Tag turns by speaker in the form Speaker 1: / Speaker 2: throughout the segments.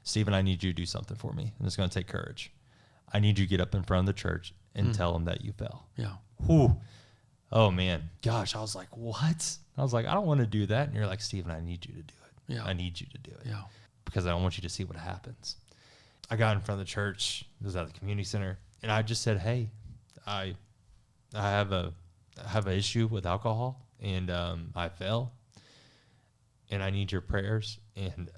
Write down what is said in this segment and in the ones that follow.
Speaker 1: Stephen, I need you to do something for me, and it's going to take courage. I need you to get up in front of the church and tell them that you fell.
Speaker 2: Yeah.
Speaker 1: Whew. Oh, man. Gosh, I was like, what? I was like, I don't want to do that. And you're like, Stephen, I need you to do it.
Speaker 2: Yeah.
Speaker 1: I need you to do it.
Speaker 2: Yeah.
Speaker 1: Because I want you to see what happens. I got in front of the church. It was at the community center. And I just said, hey, I have an issue with alcohol, and I fell, and I need your prayers. And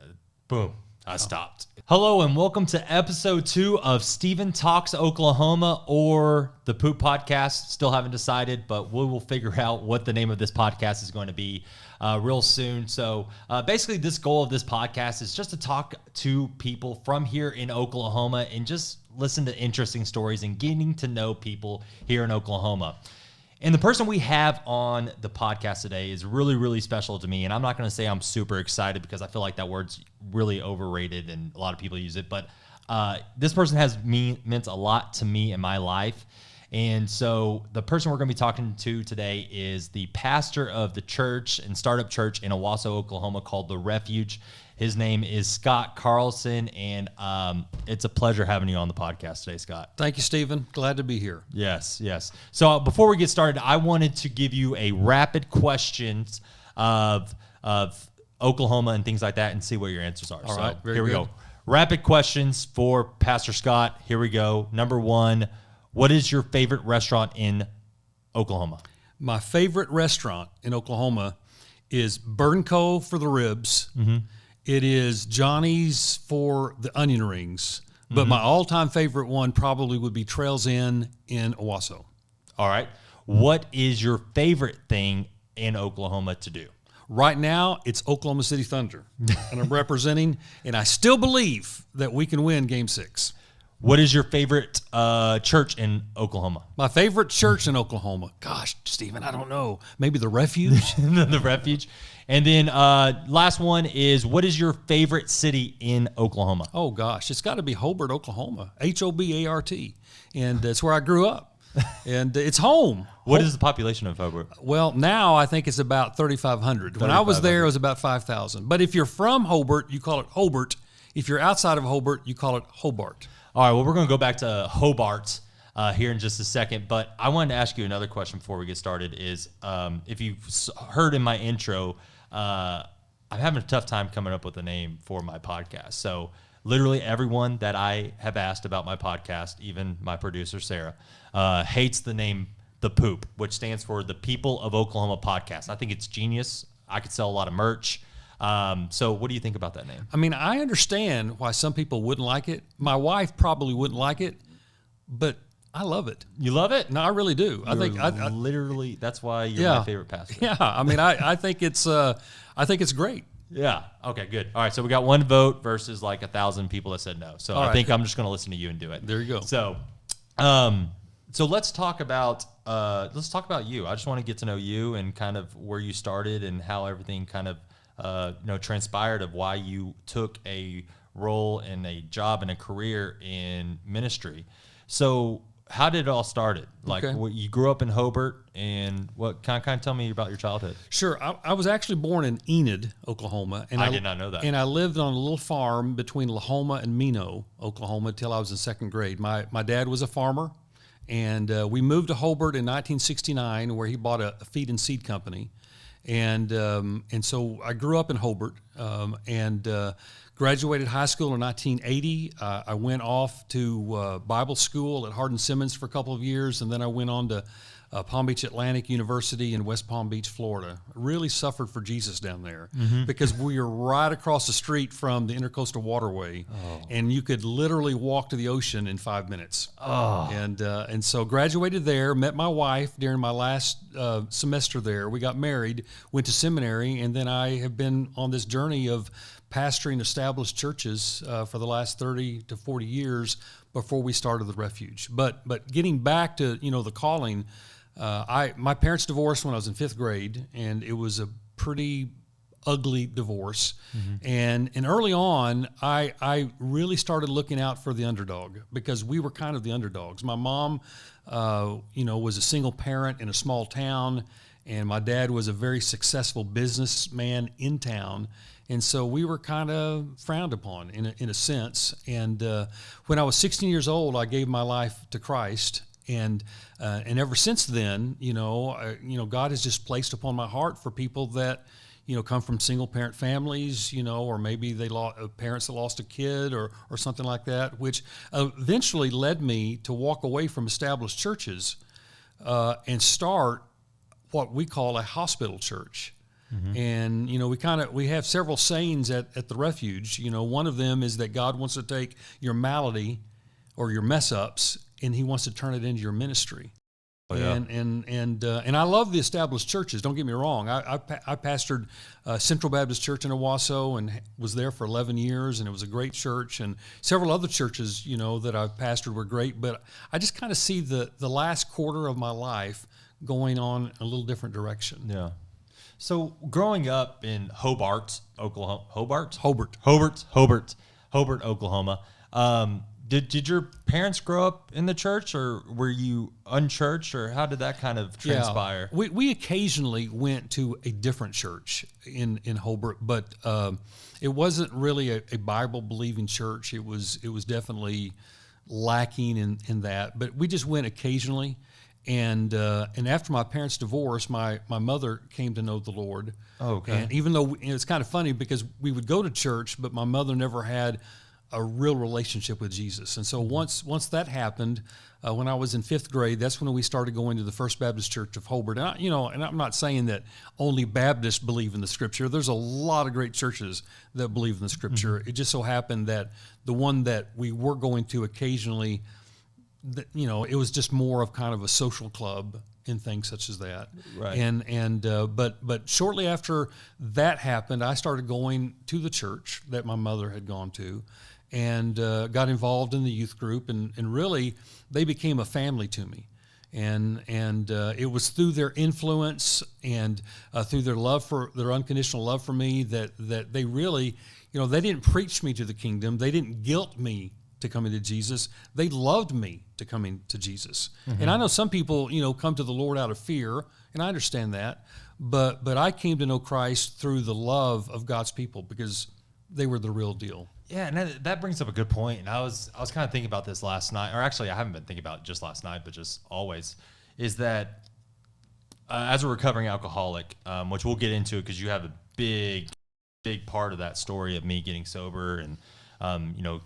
Speaker 1: boom, I stopped. Hello, and welcome to episode 2 of Stephen Talks Oklahoma, or the Poop Podcast. Still haven't decided, but we will figure out what the name of this podcast is going to be real soon. So basically, this goal of this podcast is just to talk to people from here in Oklahoma and just listen to interesting stories and getting to know people here in Oklahoma. And the person we have on the podcast today is really, really special to me. And I'm not going to say I'm super excited, because I feel like that word's really overrated and a lot of people use it. But this person has meant a lot to me in my life. And so the person we're going to be talking to today is the pastor of the church and startup church in Owasso, Oklahoma, called the Refuge. His name is Scott Carlson, and it's a pleasure having you on the podcast today, Scott.
Speaker 2: Thank you, Stephen. Glad to be here.
Speaker 1: Yes, yes. So before we get started, I wanted to give you a rapid questions of Oklahoma and things like that, and see what your answers are.
Speaker 2: All right,
Speaker 1: here we go. Rapid questions for Pastor Scott. Here we go. Number 1, what is your favorite restaurant in Oklahoma?
Speaker 2: My favorite restaurant in Oklahoma is Burn Co. for the ribs. Mm-hmm. It is Johnny's for the onion rings. But my all-time favorite one probably would be Trails Inn in Owasso.
Speaker 1: All right. What is your favorite thing in Oklahoma to do?
Speaker 2: Right now, it's Oklahoma City Thunder, and I'm representing, and I still believe that we can win Game 6.
Speaker 1: What is your favorite church in Oklahoma?
Speaker 2: My favorite church in Oklahoma? Gosh, Stephen, I don't know. Maybe the Refuge?
Speaker 1: The Refuge. And then last one is, what is your favorite city in Oklahoma?
Speaker 2: Oh, gosh, it's got to be Hobart, Oklahoma, Hobart. And that's where I grew up. And it's home.
Speaker 1: What is the population of Hobart?
Speaker 2: Well, now I think it's about 3,500. When I was there, it was about 5,000. But if you're from Hobart, you call it Hobart. If you're outside of Hobart, you call it Hobart.
Speaker 1: All right, well, we're going to go back to Hobart here in just a second, but I wanted to ask you another question before we get started is, if you've heard in my intro, I'm having a tough time coming up with a name for my podcast. So literally everyone that I have asked about my podcast, even my producer, Sarah, hates the name The Poop, which stands for the People of Oklahoma Podcast. I think it's genius. I could sell a lot of merch. So what do you think about that name?
Speaker 2: I mean, I understand why some people wouldn't like it. My wife probably wouldn't like it, but I love it.
Speaker 1: You love it?
Speaker 2: No, I really do. I think
Speaker 1: literally that's why you're my favorite pastor.
Speaker 2: Yeah, I mean, I think it's great.
Speaker 1: Yeah. Okay, good. All right, so we got 1 vote versus like 1,000 people that said no. So I think I'm just going to listen to you and do it.
Speaker 2: There you go.
Speaker 1: So, so let's talk about you. I just want to get to know you and kind of where you started and how everything kind of transpired of why you took a role in a job and a career in ministry. So how did it all started? Like, you grew up in Hobart, and what kind of tell me about your childhood?
Speaker 2: Sure. I was actually born in Enid, Oklahoma. And
Speaker 1: I did not know that.
Speaker 2: And I lived on a little farm between Lahoma and Mino, Oklahoma, till I was in 2nd grade. My dad was a farmer, and we moved to Hobart in 1969, where he bought a feed and seed company. And so I grew up in Hobart and graduated high school in 1980. I went off to Bible school at Hardin-Simmons for a couple of years, and then I went on to Palm Beach Atlantic University in West Palm Beach, Florida. Really suffered for Jesus down there because we were right across the street from the Intercoastal Waterway, and you could literally walk to the ocean in 5 minutes. And so graduated there, met my wife during my last semester there. We got married, went to seminary, and then I have been on this journey of pastoring established churches for the last 30 to 40 years before we started the Refuge. But getting back to the calling. My parents divorced when I was in 5th grade, and it was a pretty ugly divorce. And early on, I really started looking out for the underdog, because we were kind of the underdogs. My mom, was a single parent in a small town, and my dad was a very successful businessman in town. And so we were kind of frowned upon in a sense. And when I was 16 years old, I gave my life to Christ. And ever since then, God has just placed upon my heart for people that, come from single parent families, or maybe they lost parents that lost a kid or something like that, which eventually led me to walk away from established churches and start what we call a hospital church. Mm-hmm. And, we have several sayings at the Refuge. One of them is that God wants to take your malady or your mess ups and he wants to turn it into your ministry. Oh, yeah. And I love the established churches. Don't get me wrong. I pastored Central Baptist Church in Owasso and was there for 11 years, and it was a great church. And several other churches, that I've pastored were great. But I just kind of see the last quarter of my life going on a little different direction.
Speaker 1: Yeah. So growing up in Hobart, Oklahoma, Hobart, Oklahoma. Did your parents grow up in the church, or were you unchurched, or how did that kind of transpire?
Speaker 2: Yeah, we occasionally went to a different church in Hobart, but it wasn't really a Bible-believing church. It was definitely lacking in that, but we just went occasionally. And after my parents' divorce, my mother came to know the Lord.
Speaker 1: Oh, okay.
Speaker 2: And even though it's kind of funny because we would go to church, but my mother never had a real relationship with Jesus. And so once that happened, when I was in 5th grade, that's when we started going to the First Baptist Church of Hobart. And and I'm not saying that only Baptists believe in the Scripture. There's a lot of great churches that believe in the Scripture. Mm-hmm. It just so happened that the one that we were going to occasionally, it was just more of kind of a social club and things such as that. Right. But shortly after that happened, I started going to the church that my mother had gone to, and got involved in the youth group, and really they became a family to me. And it was through their influence and through their unconditional love for me that they really, they didn't preach me to the kingdom. They didn't guilt me to come into Jesus. They loved me to come into Jesus. Mm-hmm. And I know some people, come to the Lord out of fear, and I understand that, but I came to know Christ through the love of God's people because they were the real deal.
Speaker 1: Yeah, and that brings up a good point. And I was kind of thinking about this last night, or actually I haven't been thinking about it just last night, but just always, is that as a recovering alcoholic, which we'll get into because you have a big part of that story of me getting sober and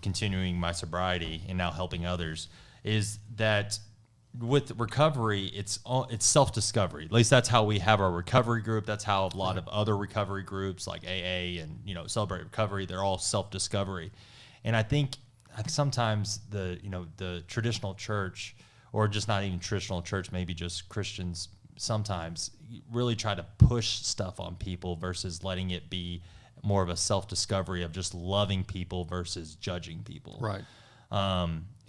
Speaker 1: continuing my sobriety and now helping others, is that with recovery, it's self-discovery. At least that's how we have our recovery group. That's how a lot of other recovery groups like AA and Celebrate Recovery, they're all self-discovery. And I think sometimes the traditional church, or just not even traditional church, maybe just Christians sometimes really try to push stuff on people versus letting it be more of a self-discovery of just loving people versus judging people.
Speaker 2: Right.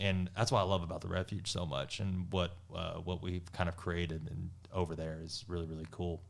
Speaker 1: And that's what I love about the Refuge so much, and what we've kind of created and over there is really, really cool.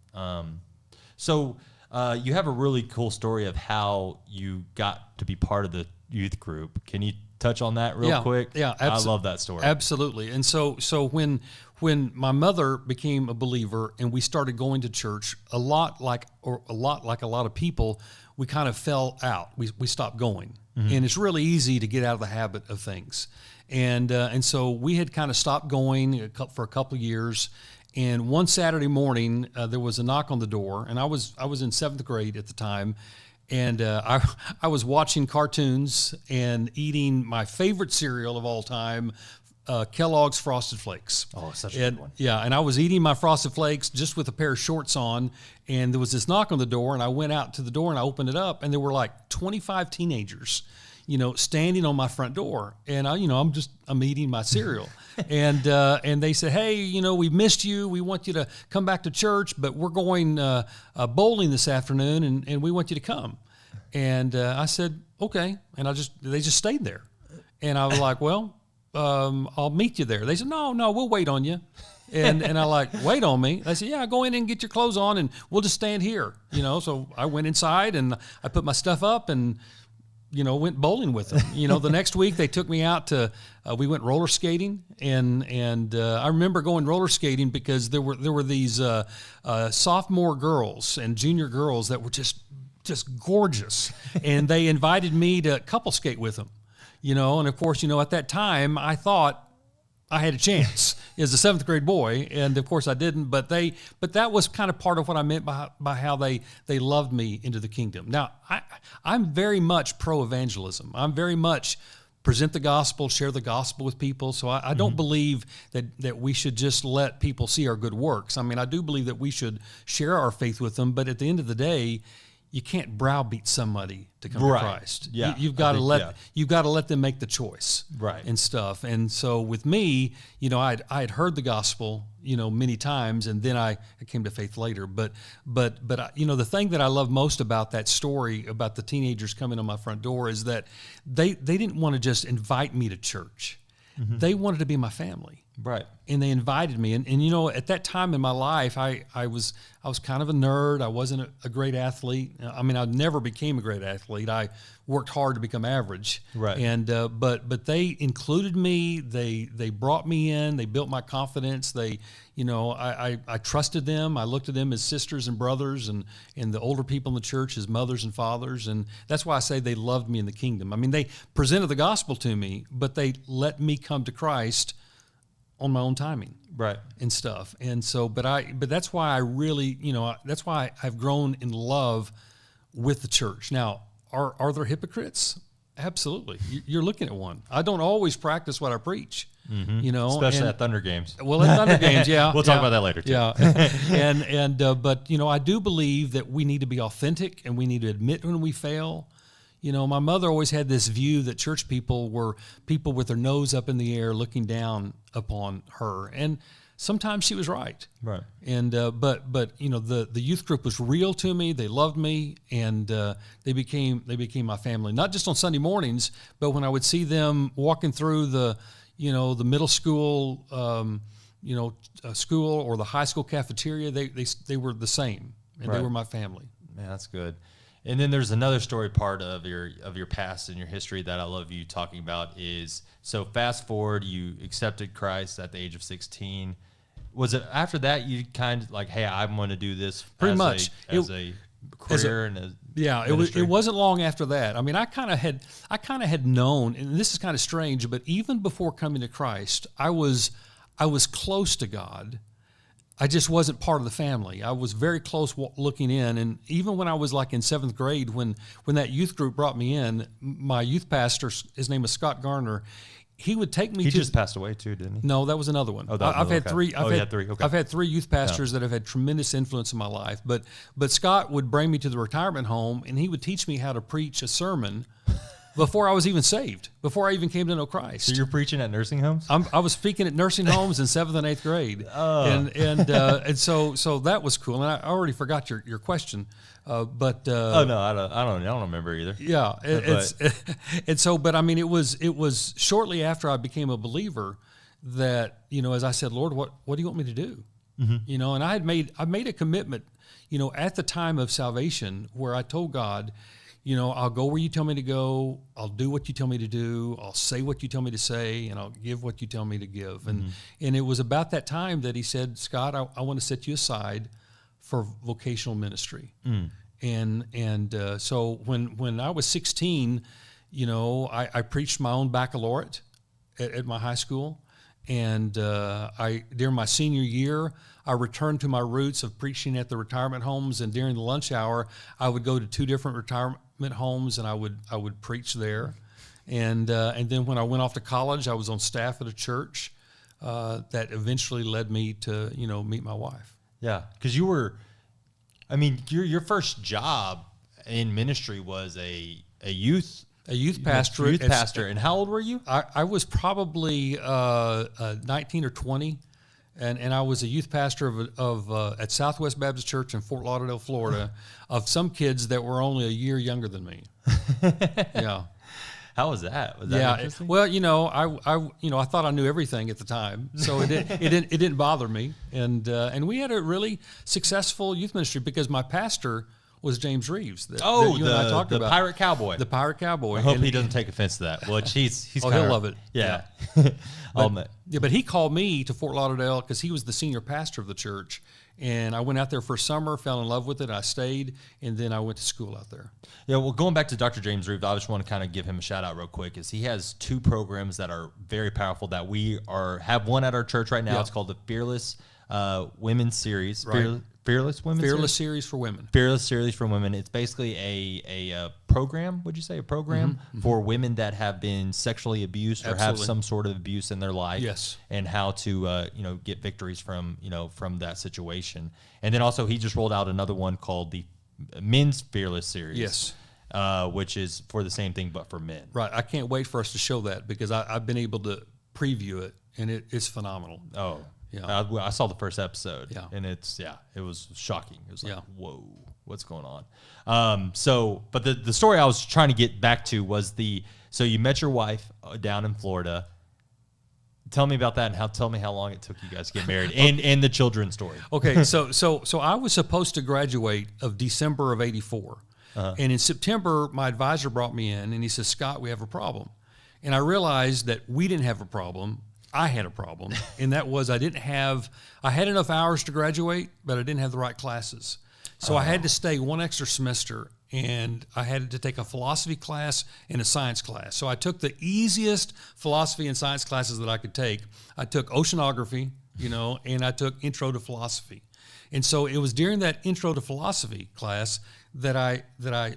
Speaker 1: So you have a really cool story of how you got to be part of the youth group. Can you touch on that real quick?
Speaker 2: Yeah,
Speaker 1: I love that story.
Speaker 2: Absolutely. And so when my mother became a believer and we started going to church, a lot like a lot of people, we kind of fell out. We stopped going. Mm-hmm. And it's really easy to get out of the habit of things. And so we had kind of stopped going for a couple of years. And one Saturday morning, there was a knock on the door, and I was in 7th grade at the time, and I was watching cartoons and eating my favorite cereal of all time, Kellogg's Frosted Flakes.
Speaker 1: Oh, such a good one.
Speaker 2: Yeah, and I was eating my Frosted Flakes just with a pair of shorts on, and there was this knock on the door, and I went out to the door and I opened it up, and there were like 25 teenagers, standing on my front door, and I'm eating my cereal, and they said, hey, we missed you. We want you to come back to church, but we're going bowling this afternoon, and we want you to come. And I said, okay, and they just stayed there, and I was like, well, I'll meet you there. They said, no, we'll wait on you. And I like, wait on me. I said, yeah, go in and get your clothes on and we'll just stand here. So I went inside and I put my stuff up and, went bowling with them. The next week they took me out to, we went roller skating and I remember going roller skating because there were these sophomore girls and junior girls that were just just gorgeous. And they invited me to couple skate with them, and of course, at that time I thought I had a chance as a 7th grade boy, and of course I didn't. But that was kind of part of what I meant by how they loved me into the kingdom. Now I'm very much pro evangelism. I'm very much present the gospel, share the gospel with people. So I don't believe that we should just let people see our good works. I mean, I do believe that we should share our faith with them, but at the end of the day, you can't browbeat somebody to come to Christ.
Speaker 1: Yeah.
Speaker 2: You've got to let them make the choice,
Speaker 1: Right.
Speaker 2: and stuff. And so with me, I had heard the gospel, many times, and then I came to faith later. But the thing that I love most about that story about the teenagers coming on my front door is that they didn't want to just invite me to church. Mm-hmm. They wanted to be my family.
Speaker 1: Right.
Speaker 2: And they invited me. And at that time in my life, I was kind of a nerd. I wasn't a great athlete. I mean, I never became a great athlete. I worked hard to become average.
Speaker 1: Right.
Speaker 2: And but they included me. They brought me in. They built my confidence. I trusted them. I looked at them as sisters and brothers, and the older people in the church as mothers and fathers. And that's why I say they loved me in the kingdom. I mean, they presented the gospel to me, but they let me come to Christ on my own timing,
Speaker 1: Right.
Speaker 2: and stuff. And so, but that's why I really, that's why I've grown in love with the church. Now, are there hypocrites? Absolutely. You're looking at one. I don't always practice what I preach,
Speaker 1: Especially at Thunder games.
Speaker 2: Well, at Thunder games, yeah.
Speaker 1: We'll talk about that later, too.
Speaker 2: Yeah. But I do believe that we need to be authentic, and we need to admit when we fail. My mother always had this view that church people were people with their nose up in the air looking down upon her. And sometimes she was right.
Speaker 1: Right.
Speaker 2: And but the youth group was real to me. They loved me, and they became my family. Not just on Sunday mornings, but when I would see them walking through the middle school school or the high school cafeteria, they were the same, and
Speaker 1: Right.
Speaker 2: they were my family.
Speaker 1: Man, that's good. And then there's another story part of your past and your history that I love you talking about is, so fast forward, you accepted Christ at the age of 16. Was it after that you kind of like, hey, I'm going to do this
Speaker 2: Pretty much
Speaker 1: as a career and a
Speaker 2: It wasn't long after that. I mean, I kind of had known, and this is kind of strange, but even before coming to Christ, I was close to God. I just wasn't part of the family. I was very close looking in, and even when I was like in 7th grade, when that youth group brought me in, my youth pastor, his name was Scott Garner, he would take me.
Speaker 1: He just passed away too, didn't he?
Speaker 2: No, that was another one.
Speaker 1: Oh,
Speaker 2: I've had
Speaker 1: okay.
Speaker 2: three.
Speaker 1: You had three. Okay.
Speaker 2: I've had 3 youth pastors that have had tremendous influence in my life. But Scott would bring me to the retirement home, and he would teach me how to preach a sermon before I was even saved, before I even came to know Christ.
Speaker 1: So you're preaching at nursing homes?
Speaker 2: I was speaking at nursing homes in 7th and 8th grade, and so that was cool. And I already forgot your question, but
Speaker 1: oh no, I don't remember either.
Speaker 2: Yeah, but I mean, it was shortly after I became a believer that as I said, Lord, what do you want me to do? Mm-hmm. And I made a commitment, at the time of salvation, where I told God, I'll go where you tell me to go. I'll do what you tell me to do. I'll say what you tell me to say, and I'll give what you tell me to give. And it was about that time that he said, Scott, I want to set you aside for vocational ministry. And so when I was 16, I preached my own baccalaureate at my high school. And during my senior year, I returned to my roots of preaching at the retirement homes. And during the lunch hour, I would go to 2 different retirement homes, and I would preach there. And then when I went off to college, I was on staff at a church that eventually led me to meet my wife.
Speaker 1: Yeah, because your first job in ministry was a youth pastor. And how old were you?
Speaker 2: I was probably 19 or 20, and I was a youth pastor of at Southwest Baptist Church in Fort Lauderdale, Florida, of some kids that were only a year younger than me. Yeah.
Speaker 1: How was that? Was that interesting?
Speaker 2: Well, I thought I knew everything at the time, so it didn't bother me, and we had a really successful youth ministry because my pastor was James Reeves. That you and I talked about.
Speaker 1: Pirate Cowboy.
Speaker 2: The Pirate Cowboy.
Speaker 1: I hope he doesn't take offense to that. Well, he's
Speaker 2: he'll love it.
Speaker 1: Yeah.
Speaker 2: But he called me to Fort Lauderdale because he was the senior pastor of the church, And I went out there for summer, fell in love with it. I stayed, and then I went to school out there.
Speaker 1: Yeah, well, going back to Dr. James Reeve, I just want to kind of give him a shout out real quick. Is he has 2 programs that are very powerful that we have one at our church right now.
Speaker 2: Yep.
Speaker 1: It's called the Fearless Women's Series.
Speaker 2: Right.
Speaker 1: Fearless Women's
Speaker 2: Fearless
Speaker 1: Series?
Speaker 2: Series for Women.
Speaker 1: Fearless Series for Women. It's basically a program, would you say, a program for women that have been sexually abused or have some sort of abuse in their life.
Speaker 2: Yes.
Speaker 1: And how to, get victories from that situation. And then also he just rolled out another one called the Men's Fearless Series.
Speaker 2: Yes.
Speaker 1: Which is for the same thing, but for men.
Speaker 2: Right. I can't wait for us to show that because I've been able to preview it, and it's phenomenal.
Speaker 1: Oh,
Speaker 2: yeah.
Speaker 1: I saw the first episode,
Speaker 2: Yeah.
Speaker 1: and it was shocking. It was like,
Speaker 2: Yeah.
Speaker 1: whoa, what's going on? But the story I was trying to get back to was so you met your wife down in Florida. Tell me about that, and tell me how long it took you guys to get married, and the children's story.
Speaker 2: Okay, so I was supposed to graduate of December of '84, and in September my advisor brought me in, and he said, "Scott, we have a problem," and I realized that we didn't have a problem. I had a problem, and that was I had enough hours to graduate, but I didn't have the right classes. So I had to stay one extra semester, and I had to take a philosophy class and a science class. So I took the easiest philosophy and science classes that I could take. I took oceanography, and I took intro to philosophy. And so it was during that intro to philosophy class that I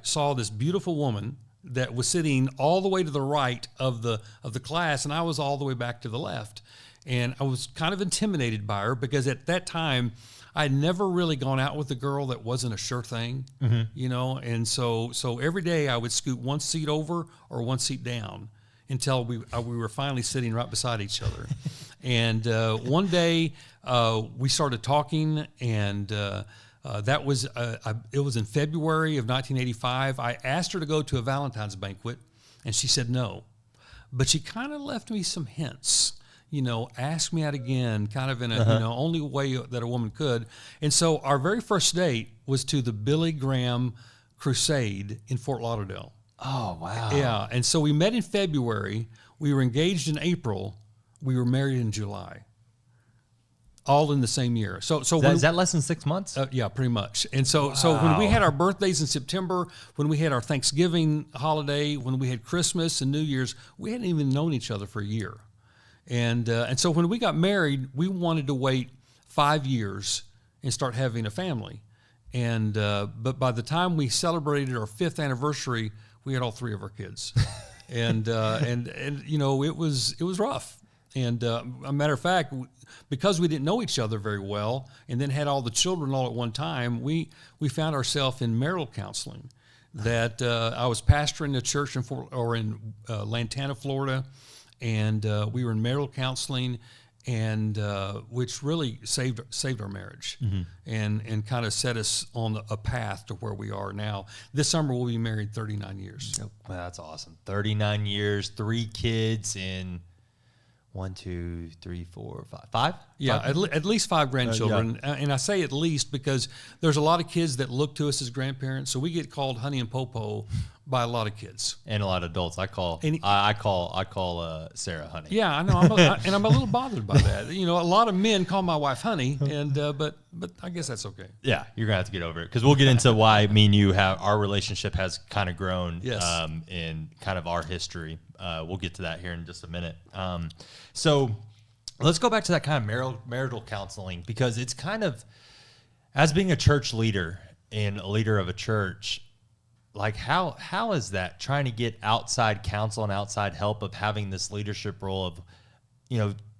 Speaker 2: saw this beautiful woman that was sitting all the way to the right of the class, and I was all the way back to the left. And I was kind of intimidated by her because at that time I had never really gone out with a girl that wasn't a sure thing, and so every day I would scoot one seat over or one seat down until we were finally sitting right beside each other. And one day we started talking, and it was in February of 1985. I asked her to go to a Valentine's banquet, and she said no. But she kind of left me some hints, ask me out again, kind of in a, only way that a woman could. And so our very first date was to the Billy Graham Crusade in Fort Lauderdale.
Speaker 1: Oh, wow.
Speaker 2: Yeah, and so we met in February. We were engaged in April. We were married in July. All in the same year. Is
Speaker 1: that less than 6 months?
Speaker 2: Yeah, pretty much. And so when we had our birthdays in September, when we had our Thanksgiving holiday, when we had Christmas and New Year's, we hadn't even known each other for a year. And so when we got married, we wanted to wait 5 years and start having a family. And but by the time we celebrated our 5th anniversary, we had all 3 of our kids. And it was rough. And a matter of fact, because we didn't know each other very well, and then had all the children all at one time, we found ourselves in marital counseling. That I was pastoring a church in Lantana, Florida, and we were in marital counseling, and which really saved our marriage, and kind of set us on a path to where we are now. This summer we'll be married 39 years.
Speaker 1: Well, that's awesome. 39 years, 3 kids in 1, 2, 3, 4, 5. 5?
Speaker 2: Yeah, at least 5 grandchildren. And I say at least because there's a lot of kids that look to us as grandparents, so we get called honey and popo by a lot of kids
Speaker 1: and a lot of adults. I call Sarah honey.
Speaker 2: Yeah, I know. I'm a little bothered by that. A lot of men call my wife honey, and but I guess that's okay.
Speaker 1: Yeah, you're gonna have to get over it because we'll get into why me and you our relationship has kind of grown.
Speaker 2: Yes.
Speaker 1: In kind of our history. We'll get to that here in just a minute. So let's go back to that kind of marital counseling, because it's kind of, as being a church leader and a leader of a church, like how is that trying to get outside counsel and outside help of having this leadership role of,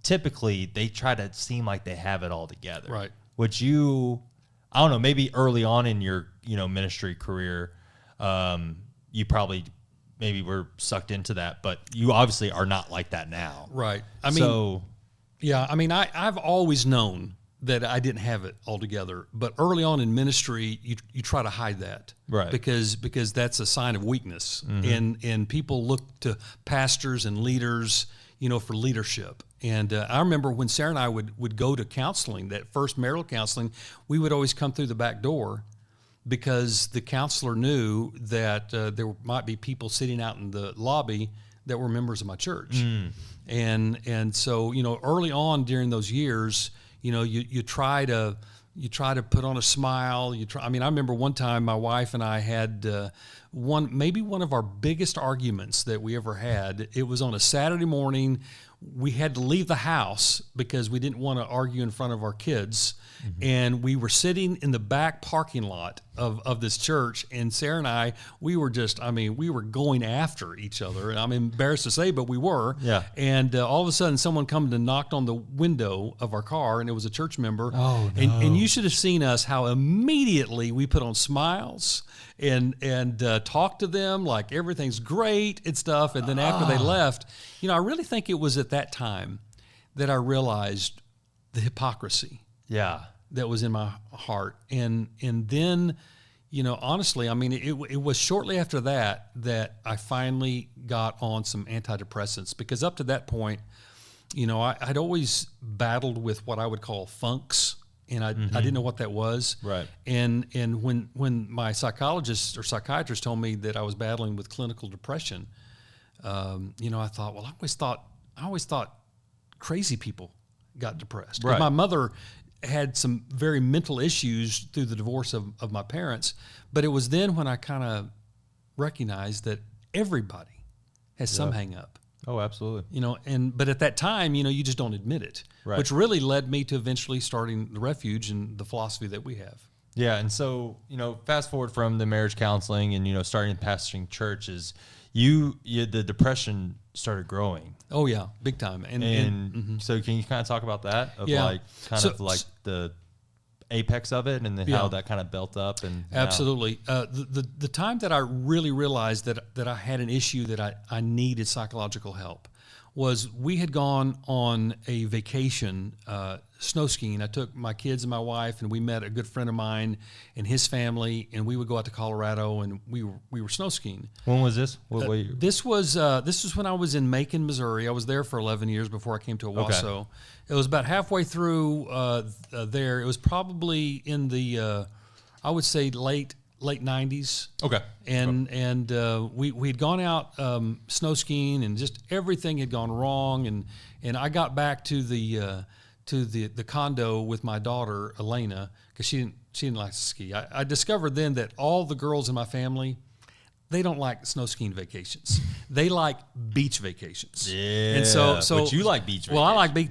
Speaker 1: typically they try to seem like they have it all together.
Speaker 2: Right.
Speaker 1: Which I don't know, maybe early on in your, ministry career, you probably maybe were sucked into that, but you obviously are not like that now.
Speaker 2: Right. I've always known that I didn't have it all together, but early on in ministry, you try to hide that,
Speaker 1: right?
Speaker 2: Because that's a sign of weakness, and people look to pastors and leaders, for leadership. And I remember when Sarah and I would go to counseling, that first marital counseling, we would always come through the back door, because the counselor knew that there might be people sitting out in the lobby that were members of my church. And so, early on during those years, you try to You try to put on a smile. I remember one time my wife and I had one of our biggest arguments that we ever had. It was on a Saturday morning. We had to leave the house because we didn't want to argue in front of our kids. Mm-hmm. And we were sitting in the back parking lot of this church, and Sarah and I, we were going after each other. And I'm embarrassed to say, but we were.
Speaker 1: Yeah.
Speaker 2: And all of a sudden, someone come and knocked on the window of our car, and it was a church member.
Speaker 1: Oh, no.
Speaker 2: And you should have seen us, how immediately we put on smiles and talked to them like everything's great and stuff. And then after they left, I really think it was at that time that I realized the hypocrisy.
Speaker 1: Yeah.
Speaker 2: That was in my heart. And then, honestly, it was shortly after that I finally got on some antidepressants, because up to that point, I'd always battled with what I would call funks, and I didn't know what that was. Right. And when my psychologist or psychiatrist told me that I was battling with clinical depression, I thought, well, I always thought crazy people got depressed.
Speaker 1: Right.
Speaker 2: My mother had some very mental issues through the divorce of my parents, but it was then when I kind of recognized that everybody has some hang up.
Speaker 1: Oh, absolutely.
Speaker 2: But at that time, you just don't admit it,
Speaker 1: right.
Speaker 2: Which really led me to eventually starting the Refuge and the philosophy that we have.
Speaker 1: Yeah. And so, fast forward from the marriage counseling and, starting pastoring churches, the depression started growing.
Speaker 2: Oh yeah, big time. And
Speaker 1: so can you kind of talk about that? Of the apex of it, and then how that kind of built up? And
Speaker 2: absolutely. The time that I really realized that I had an issue, that I needed psychological help, was we had gone on a vacation, snow skiing. I took my kids and my wife, and we met a good friend of mine and his family, and we would go out to Colorado, and we were snow skiing.
Speaker 1: When was this?
Speaker 2: This was when I was in Macon, Missouri. I was there for 11 years before I came to Owasso. Okay. It was about halfway through there. It was probably in the I would say late 90s.
Speaker 1: Okay.
Speaker 2: And we'd gone out snow skiing, and just everything had gone wrong. And I got back to the condo with my daughter Elena, because she didn't like to ski. I discovered then that all the girls in my family, they don't like snow skiing vacations. They like beach vacations.
Speaker 1: Yeah.
Speaker 2: And so
Speaker 1: but you like beach vacations.
Speaker 2: Well, I like beach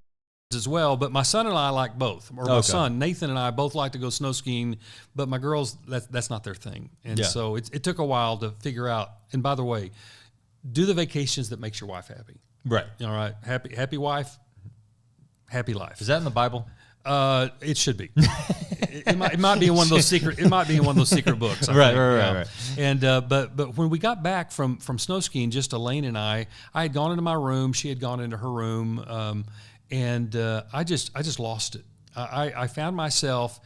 Speaker 2: as well, but my son and I like both. Or my son Nathan and I both like to go snow skiing, but my girls, that's not their thing. And so it took a while to figure out. And by the way, do the vacations that makes your wife happy.
Speaker 1: Right.
Speaker 2: All right. Happy wife, happy life.
Speaker 1: Is that in the Bible?
Speaker 2: It should be. It might be in one of those secret. It might be in one of those secret books.
Speaker 1: Right.
Speaker 2: And but when we got back from snow skiing, just Elaine and I had gone into my room. She had gone into her room. And I just lost it. I found myself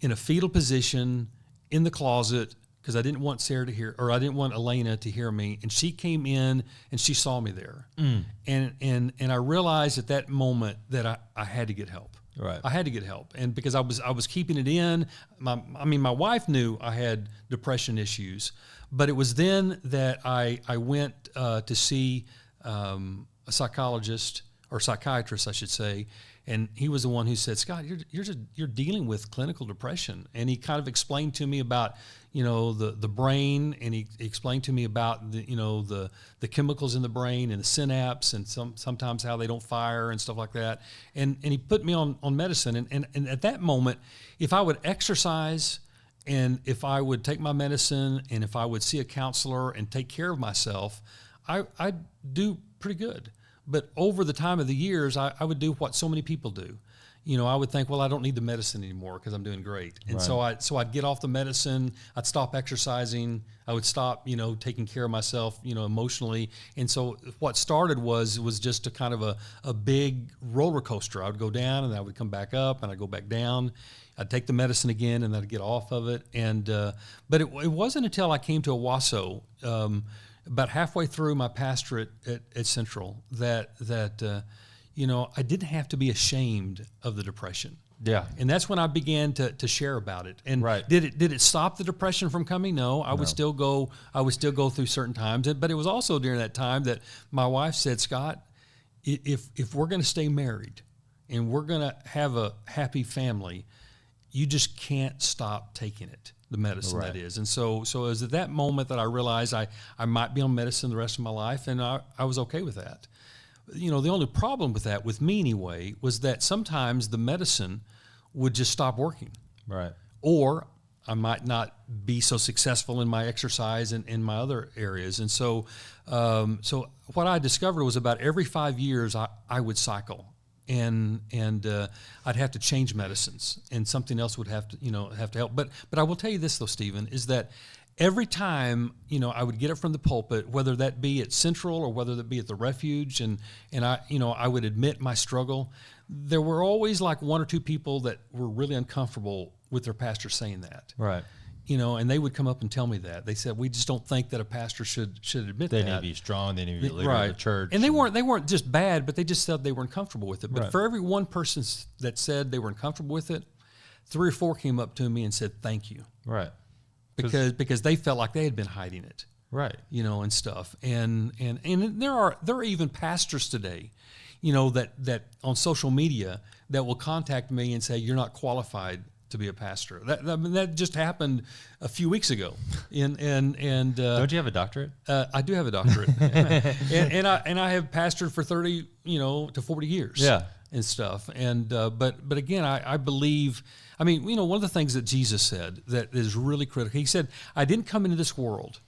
Speaker 2: in a fetal position in the closet, because I didn't want Sarah to hear, or I didn't want Elena to hear me. And she came in and she saw me there. And I realized at that moment that I had to get help.
Speaker 1: Right.
Speaker 2: I had to get help. And because I was keeping it in. My wife knew I had depression issues, but it was then that I went to see a psychologist, or psychiatrist, I should say, and he was the one who said, "Scott, you're dealing with clinical depression." And he kind of explained to me about, the brain, and he explained to me about the chemicals in the brain and the synapse, and sometimes how they don't fire and stuff like that. And he put me on medicine. And at that moment, if I would exercise, and if I would take my medicine, and if I would see a counselor and take care of myself, I'd do pretty good. But over the time of the years, I would do what so many people do. I would think, well, I don't need the medicine anymore because I'm doing great. And so I'd get off the medicine. I'd stop exercising. I would stop, taking care of myself, emotionally. And so what started was just a kind of a big roller coaster. I would go down, and I would come back up, and I'd go back down. I'd take the medicine again, and I'd get off of it. And but it wasn't until I came to Owasso, about halfway through my pastorate at Central, that I didn't have to be ashamed of the depression.
Speaker 1: Yeah.
Speaker 2: And that's when I began to share about it. And did it stop the depression from coming? No. I would still go through certain times. But it was also during that time that my wife said, "Scott, if we're going to stay married and we're going to have a happy family, you just can't stop taking it, the medicine
Speaker 1: Right.
Speaker 2: that is. And so it was at that moment that I realized I might be on medicine the rest of my life, and I was okay with that. The only problem with that, with me anyway, was that sometimes the medicine would just stop working.
Speaker 1: Right.
Speaker 2: Or I might not be so successful in my exercise and in my other areas. And so what I discovered was about every 5 years I would cycle. And I'd have to change medicines, and something else would have to help. But I will tell you this though, Stephen, is that every time I would get up from the pulpit, whether that be at Central or whether that be at the Refuge, and I would admit my struggle, there were always like one or two people that were really uncomfortable with their pastor saying that.
Speaker 1: Right.
Speaker 2: And they would come up and tell me that. They said, we just don't think that a pastor should admit
Speaker 1: They
Speaker 2: that.
Speaker 1: need to be strong. They need to be a leader
Speaker 2: Right.
Speaker 1: of the church.
Speaker 2: And they weren't just bad, but they just said they were uncomfortable with it. But
Speaker 1: Right.
Speaker 2: for every one person that said they were uncomfortable with it, 3 or 4 came up to me and said, thank you.
Speaker 1: Right.
Speaker 2: Because they felt like they had been hiding it.
Speaker 1: Right.
Speaker 2: And stuff. And there are even pastors today, that on social media that will contact me and say, you're not qualified to be a pastor. That just happened a few weeks ago. And
Speaker 1: Don't you have a doctorate?
Speaker 2: I do have a doctorate, and I have pastored for 30 to 40 years.
Speaker 1: Yeah.
Speaker 2: And stuff. And but again, I believe. I mean, one of the things that Jesus said that is really critical. He said, "I didn't come into this world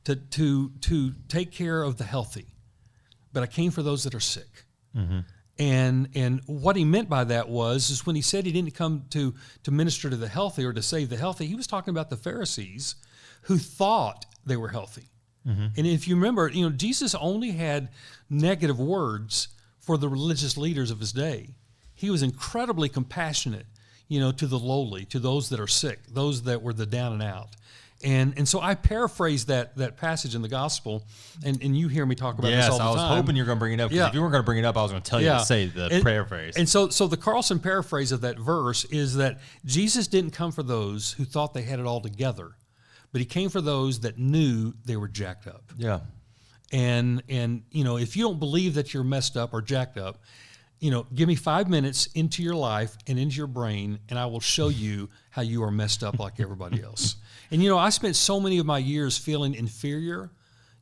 Speaker 2: to take care of the healthy, but I came for those that are sick."
Speaker 1: Mm-hmm.
Speaker 2: And what he meant by that is when he said he didn't come to minister to the healthy or to save the healthy, he was talking about the Pharisees who thought they were healthy. Mm-hmm. And if you remember, Jesus only had negative words for the religious leaders of his day. He was incredibly compassionate, to the lowly, to those that are sick, those that were the down and out. And so I paraphrase that passage in the gospel, and you hear me talk about this all the time.
Speaker 1: Yes, I was hoping you were going to bring it up, because if you weren't going to bring it up, I was going to tell you to say the paraphrase.
Speaker 2: And so the Carlson paraphrase of that verse is that Jesus didn't come for those who thought they had it all together, but he came for those that knew they were jacked up.
Speaker 1: Yeah.
Speaker 2: And if you don't believe that you're messed up or jacked up, give me 5 minutes into your life and into your brain, and I will show you how you are messed up like everybody else. And, I spent so many of my years feeling inferior,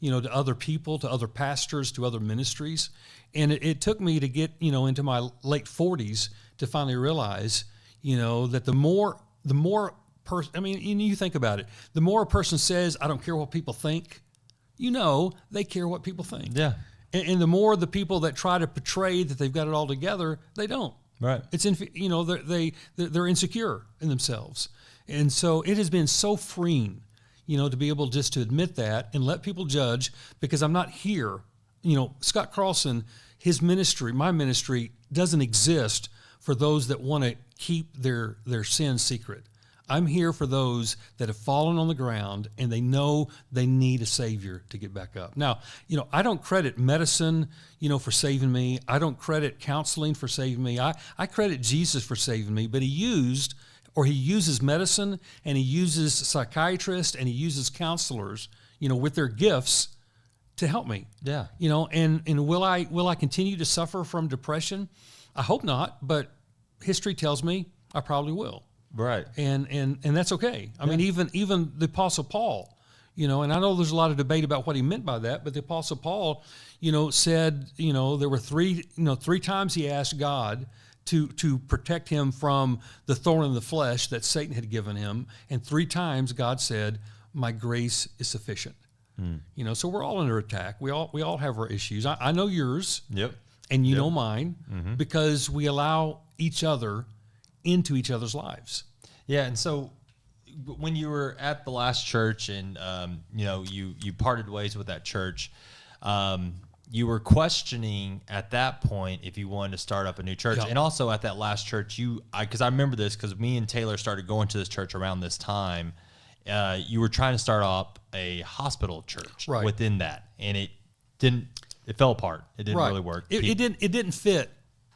Speaker 2: to other people, to other pastors, to other ministries. And it took me to get, into my late 40s to finally realize, that the more you think about it, the more a person says, I don't care what people think, they care what people think.
Speaker 1: Yeah.
Speaker 2: And the more the people that try to portray that they've got it all together, they don't.
Speaker 1: Right.
Speaker 2: It's they're insecure in themselves, and so it has been so freeing, to be able just to admit that and let people judge, because I'm not here. Scott Carlson, his ministry, my ministry, doesn't exist for those that want to keep their sin secret. I'm here for those that have fallen on the ground and they know they need a Savior to get back up. Now, I don't credit medicine, for saving me. I don't credit counseling for saving me. I credit Jesus for saving me, but he uses medicine, and he uses psychiatrists, and he uses counselors, with their gifts to help me.
Speaker 1: Yeah.
Speaker 2: And will I continue to suffer from depression? I hope not, but history tells me I probably will.
Speaker 1: Right.
Speaker 2: And that's okay. I mean, even the Apostle Paul, and I know there's a lot of debate about what he meant by that, but the Apostle Paul, said, there were three times he asked God to protect him from the thorn in the flesh that Satan had given him, and 3 times God said, my grace is sufficient. So we're all under attack. We all have our issues. I know yours.
Speaker 1: Yep.
Speaker 2: And you know mine, because we allow each other into each other's lives.
Speaker 1: Yeah, and so when you were at the last church, and you parted ways with that church, you were questioning at that point if you wanted to start up a new church. And also at that last church, because I remember this, because me and Taylor started going to this church around this time. You were trying to start up a hospital church within that, and it fell apart. It didn't really work.
Speaker 2: It didn't fit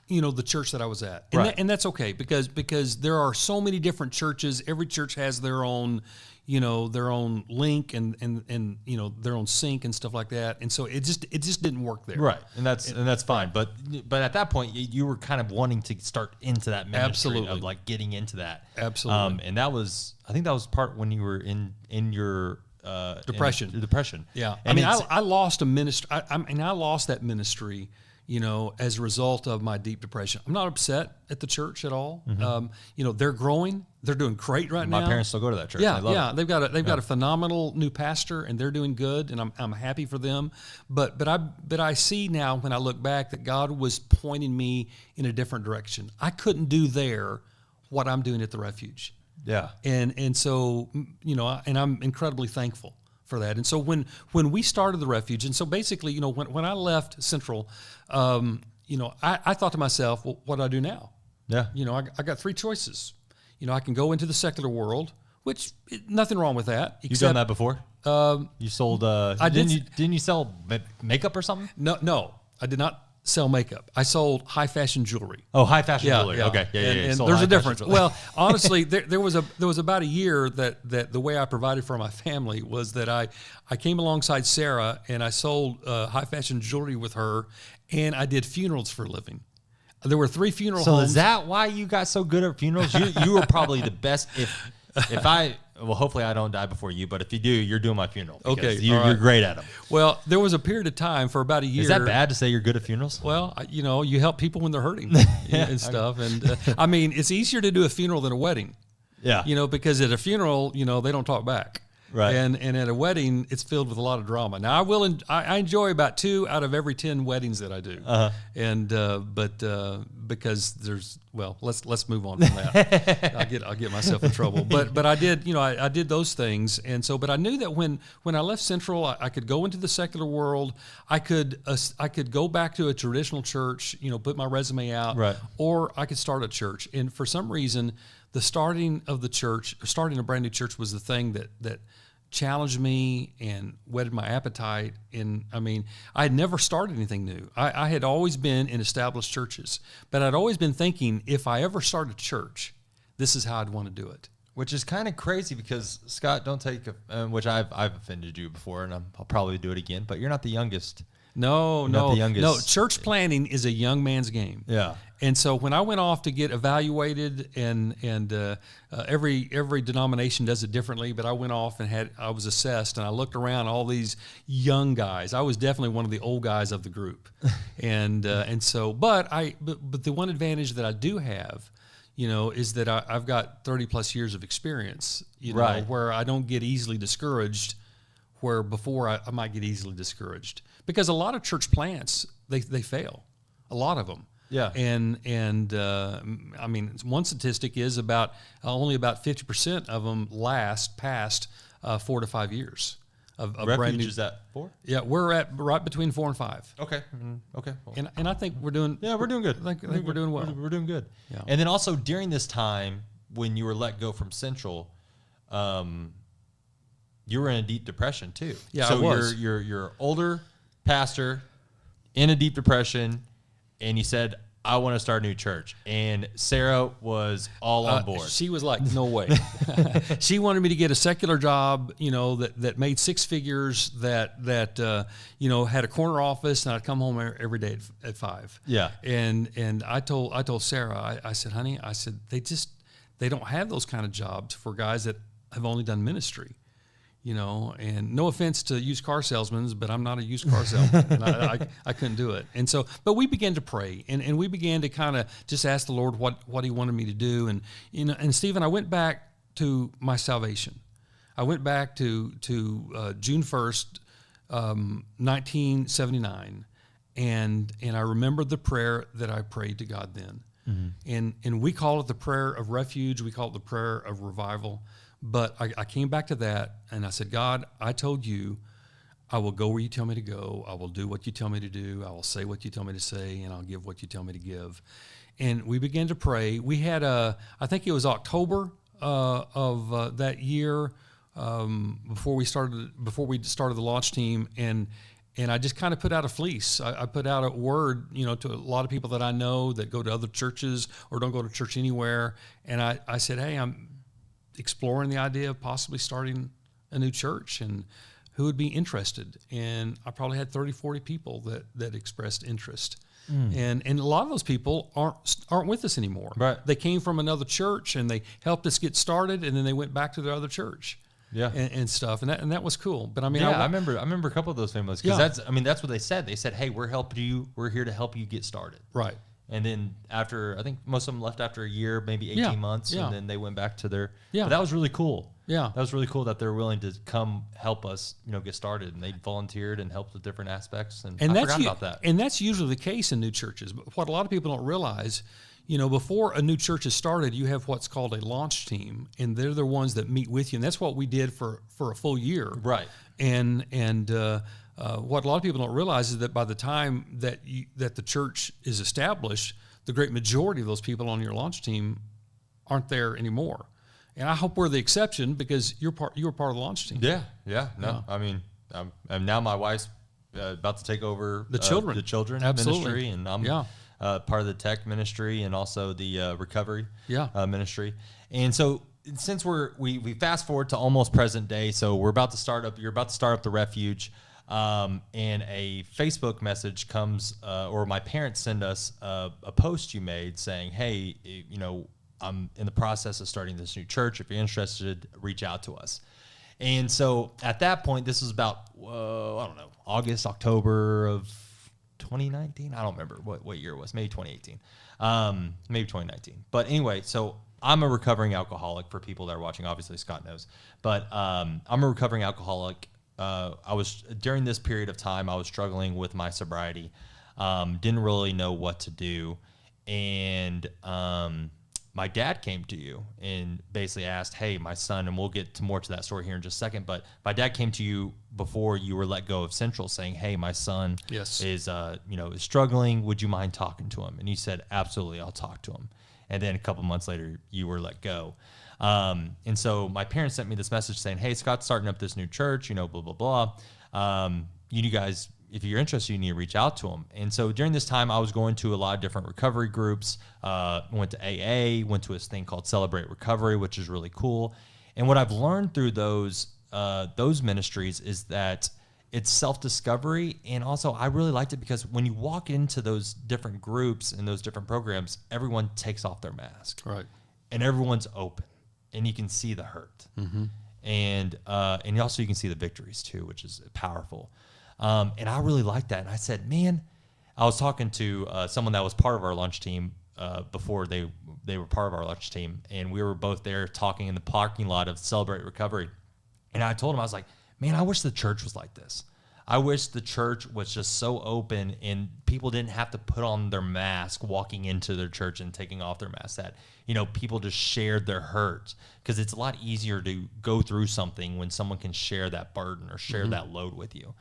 Speaker 2: the church that I was at. And,
Speaker 1: Right.
Speaker 2: and that's okay because there are so many different churches. Every church has their own, their own link and their own sync and stuff like that. And so it just didn't work there.
Speaker 1: Right. And that's fine. But at that point you were kind of wanting to start into that ministry
Speaker 2: Absolutely.
Speaker 1: of like getting into that.
Speaker 2: Absolutely.
Speaker 1: And I think that was part when you were in your
Speaker 2: Depression.
Speaker 1: Depression.
Speaker 2: Yeah.
Speaker 1: And
Speaker 2: I lost a ministry. I lost that ministry, as a result of my deep depression. I'm not upset at the church at all. They're growing. They're doing great right now.
Speaker 1: my parents still go to that church.
Speaker 2: Yeah,
Speaker 1: and they love it.
Speaker 2: They've got a phenomenal new pastor, and they're doing good, and I'm happy for them. But I see now when I look back that God was pointing me in a different direction. I couldn't do there what I'm doing at the Refuge.
Speaker 1: Yeah.
Speaker 2: And so, and I'm incredibly thankful for that. And so when we started the Refuge, and so basically, when I left Central, I thought to myself, well, what do I do now?
Speaker 1: Yeah.
Speaker 2: I got three choices. I can go into the secular world, which nothing wrong with that.
Speaker 1: You've done that before? You sold, didn't you sell makeup or something?
Speaker 2: No, I did not sell makeup. I sold high fashion jewelry.
Speaker 1: Oh, high fashion jewelry. Yeah. Okay. Yeah.
Speaker 2: And there's a difference. Well, honestly, there was about a year that the way I provided for my family was that I came alongside Sarah and I sold high fashion jewelry with her, and I did funerals for a living. There were 3 funeral homes.
Speaker 1: So is that why you got so good at funerals? You were probably the best. Hopefully I don't die before you, but if you do, you're doing my funeral.
Speaker 2: Okay,
Speaker 1: you're great at them.
Speaker 2: Well, there was a period of time for about a year.
Speaker 1: Is that bad to say you're good at funerals?
Speaker 2: Well, you help people when they're hurting and stuff. And it's easier to do a funeral than a wedding.
Speaker 1: Yeah.
Speaker 2: Because at a funeral, they don't talk back.
Speaker 1: Right.
Speaker 2: And at a wedding, it's filled with a lot of drama. Now, I enjoy about 2 out of every 10 weddings that I do. Uh-huh. And because let's move on from that. I'll get myself in trouble. But I did, I did those things. And so, but I knew that when I left Central, I could go into the secular world. I could go back to a traditional church, put my resume out,
Speaker 1: right.
Speaker 2: Or I could start a church. And for some reason, the starting a brand new church was the thing that challenged me and whetted my appetite. And I had never started anything new. I had always been in established churches, but I'd always been thinking if I ever started a church, this is how I'd want to do it.
Speaker 1: Which is kind of crazy because Scott, don't take which I've offended you before, and I'll probably do it again. But you're not the youngest.
Speaker 2: No. Church planning is a young man's game.
Speaker 1: Yeah.
Speaker 2: And so when I went off to get evaluated, and every denomination does it differently, but I went off and I was assessed, and I looked around all these young guys. I was definitely one of the old guys of the group, but the one advantage that I do have, is that I've got 30 plus years of experience,
Speaker 1: right.
Speaker 2: Where I don't get easily discouraged, where before I might get easily discouraged. Because a lot of church plants, they fail, a lot of them.
Speaker 1: Yeah.
Speaker 2: And one statistic is only about 50% of them last past 4 to 5 years. Of
Speaker 1: brand new. Is that 4?
Speaker 2: Yeah, we're at right between 4 and 5.
Speaker 1: Okay. Okay. Well.
Speaker 2: And I think we're doing.
Speaker 1: Yeah, we're doing good.
Speaker 2: I think we're doing well.
Speaker 1: We're doing good.
Speaker 2: Yeah.
Speaker 1: And then also during this time when you were let go from Central, you were in a deep depression too.
Speaker 2: Yeah,
Speaker 1: so
Speaker 2: I was.
Speaker 1: You're older pastor in a deep depression, and you said, I want to start a new church. And Sarah was all on board.
Speaker 2: She was like, no way. She wanted me to get a secular job, that made 6 figures, that had a corner office, and I'd come home every day at 5.
Speaker 1: Yeah.
Speaker 2: And I told Sarah, I said, honey, they don't have those kind of jobs for guys that have only done ministry. And no offense to used car salesmen, but I'm not a used car salesman, and I couldn't do it. And so, but we began to pray, and we began to kind of just ask the Lord what He wanted me to do. And and Stephen, I went back to my salvation. I went back to June 1st, 1979, and I remembered the prayer that I prayed to God then. Mm-hmm. And we call it the prayer of refuge. We call it the prayer of revival. But I came back to that, and I said, God, I told you I will go where you tell me to go. I will do what you tell me to do. I will say what you tell me to say, and I'll give what you tell me to give. And we began to pray. We had I think it was October of that year before we started the launch team, and And I just kind of put out a fleece. I put out a word, to a lot of people that I know that go to other churches or don't go to church anywhere. And I said, hey, I'm exploring the idea of possibly starting a new church, and who would be interested. And I probably had 30, 40 people that expressed interest. And a lot of those people aren't with us anymore.
Speaker 1: Right.
Speaker 2: They came from another church and they helped us get started, and then they went back to their other church.
Speaker 1: Yeah.
Speaker 2: And stuff. And that was cool. But I mean,
Speaker 1: I remember a couple of those families, because
Speaker 2: Yeah.
Speaker 1: that's what they said. They said, hey, we're here to help you get started.
Speaker 2: Right.
Speaker 1: And then after, I think most of them left after a year, maybe 18 months,
Speaker 2: Yeah.
Speaker 1: and then they went back to their.
Speaker 2: Yeah.
Speaker 1: But that was really cool.
Speaker 2: Yeah.
Speaker 1: That was really cool that they're willing to come help us, get started. And they volunteered and helped with different aspects. And I forgot about that.
Speaker 2: And that's usually the case in new churches. But what a lot of people don't realize, before a new church is started, you have what's called a launch team, and they're the ones that meet with you. And that's what we did for a full year.
Speaker 1: Right.
Speaker 2: And what a lot of people don't realize is that by the time that the church is established, the great majority of those people on your launch team aren't there anymore. And I hope we're the exception, because you were part of the launch team.
Speaker 1: Yeah. No, I mean, and now my wife's about to take over
Speaker 2: the children
Speaker 1: Absolutely. Ministry, and I'm part of the tech ministry and also the recovery ministry. And so since we fast forward to almost present day, so you're about to start up the Refuge, and a Facebook message comes, or my parents send us a post you made saying, hey, I'm in the process of starting this new church. If you're interested, reach out to us. And so at that point, this was about, I don't know, August, October of 2019. I don't remember what year it was. Maybe 2018. Maybe 2019. But anyway, so I'm a recovering alcoholic, for people that are watching. Obviously, Scott knows. But I'm a recovering alcoholic. During this period of time, I was struggling with my sobriety. Didn't really know what to do. And my dad came to you and basically asked, hey, my son, and we'll get more to that story here in just a second, but my dad came to you before you were let go of Central saying, hey, my son is struggling. Would you mind talking to him? And you said, absolutely, I'll talk to him. And then a couple months later, you were let go. And so my parents sent me this message saying, hey, Scott's starting up this new church, blah, blah, blah. You guys, if you're interested, you need to reach out to them. And so during this time, I was going to a lot of different recovery groups, went to AA, went to a thing called Celebrate Recovery, which is really cool. And what I've learned through those ministries is that it's self-discovery. And also I really liked it because when you walk into those different groups and those different programs, everyone takes off their mask.
Speaker 2: Right.
Speaker 1: And everyone's open, and you can see the hurt. Mm-hmm. And also you can see the victories too, which is powerful. And I really liked that. And I said, man, I was talking to someone that was part of our lunch team before they were part of our lunch team. And we were both there talking in the parking lot of Celebrate Recovery. And I told him, I was like, man, I wish the church was like this. I wish the church was just so open and people didn't have to put on their mask walking into their church and taking off their mask. That, people just shared their hurt, because it's a lot easier to go through something when someone can share that burden or share that load with you.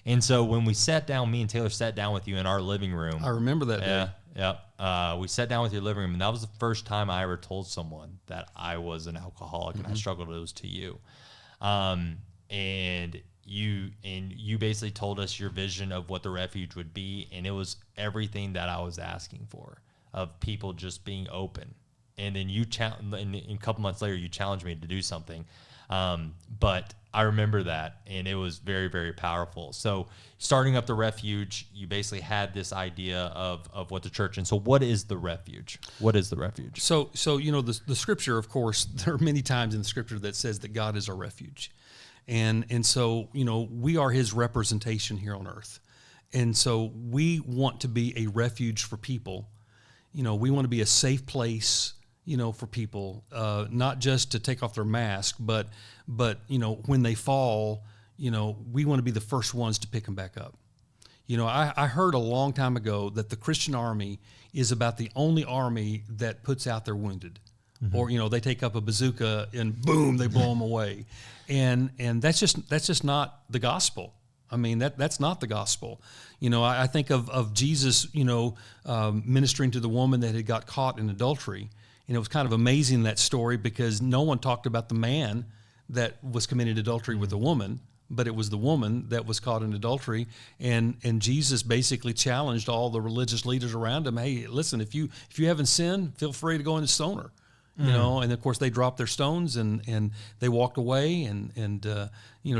Speaker 1: And so when we sat down, me and Taylor sat down with you in our living room.
Speaker 2: I remember that day.
Speaker 1: Yeah. We sat down with your living room, and that was the first time I ever told someone that I was an alcoholic and I struggled. It was to you. And you basically told us your vision of what the Refuge would be, and it was everything that I was asking for, of people just being open. And then and a couple months later, you challenged me to do something. But I remember that, and it was very, very powerful. So starting up the Refuge, you basically had this idea of what the church, and so what is the Refuge? What is the Refuge?
Speaker 2: So the scripture, of course, there are many times in the scripture that says that God is our refuge. And so, we are his representation here on earth. And so we want to be a refuge for people. We want to be a safe place, for people, not just to take off their mask, but when they fall, we want to be the first ones to pick them back up. I heard a long time ago that the Christian army is about the only army that puts out their wounded. Mm-hmm. Or, they take up a bazooka and boom, they blow them away. And that's just not the gospel. I mean, that's not the gospel. I think of Jesus, ministering to the woman that had got caught in adultery. And it was kind of amazing, that story, because no one talked about the man that was committing adultery with the woman. but it was the woman that was caught in adultery. And Jesus basically challenged all the religious leaders around him. Hey, listen, if you haven't sinned, feel free to go in and stone her. You know, and of course they dropped their stones and they walked away. And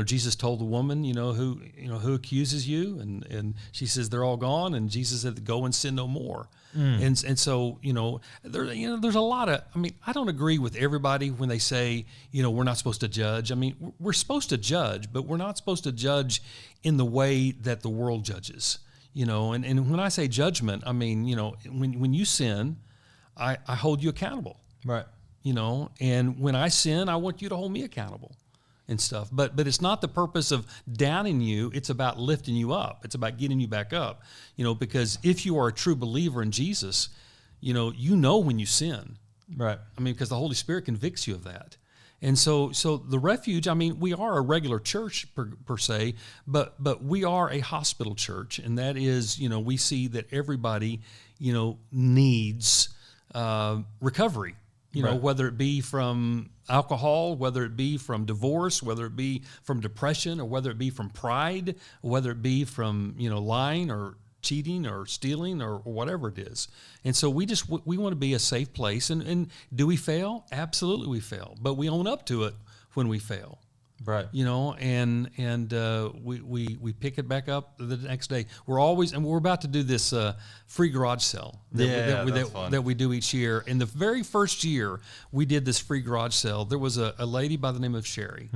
Speaker 2: Jesus told the woman, who accuses you? And she says, they're all gone. And Jesus said, go and sin no more. And so, there's a lot of, I don't agree with everybody when they say, we're not supposed to judge. We're supposed to judge, but we're not supposed to judge in the way that the world judges, and when I say judgment, when you sin, I hold you accountable.
Speaker 1: Right.
Speaker 2: And when I sin, I want you to hold me accountable and stuff. But it's not the purpose of downing you. It's about lifting you up. It's about getting you back up, because if you are a true believer in Jesus, you know when you sin.
Speaker 1: Right.
Speaker 2: Because the Holy Spirit convicts you of that. And so the Refuge, we are a regular church per se, but we are a hospital church. And that is, we see that everybody, needs recovery,
Speaker 1: right.
Speaker 2: Whether it be from alcohol, whether it be from divorce, whether it be from depression, or whether it be from pride, whether it be from, lying or cheating or stealing or whatever it is. And so we want to be a safe place. And do we fail? Absolutely we fail. But we own up to it when we fail.
Speaker 1: Right.
Speaker 2: And we pick it back up the next day. We're about to do this free garage sale that we do each year. In the very first year we did this free garage sale, there was a lady by the name of Sherry,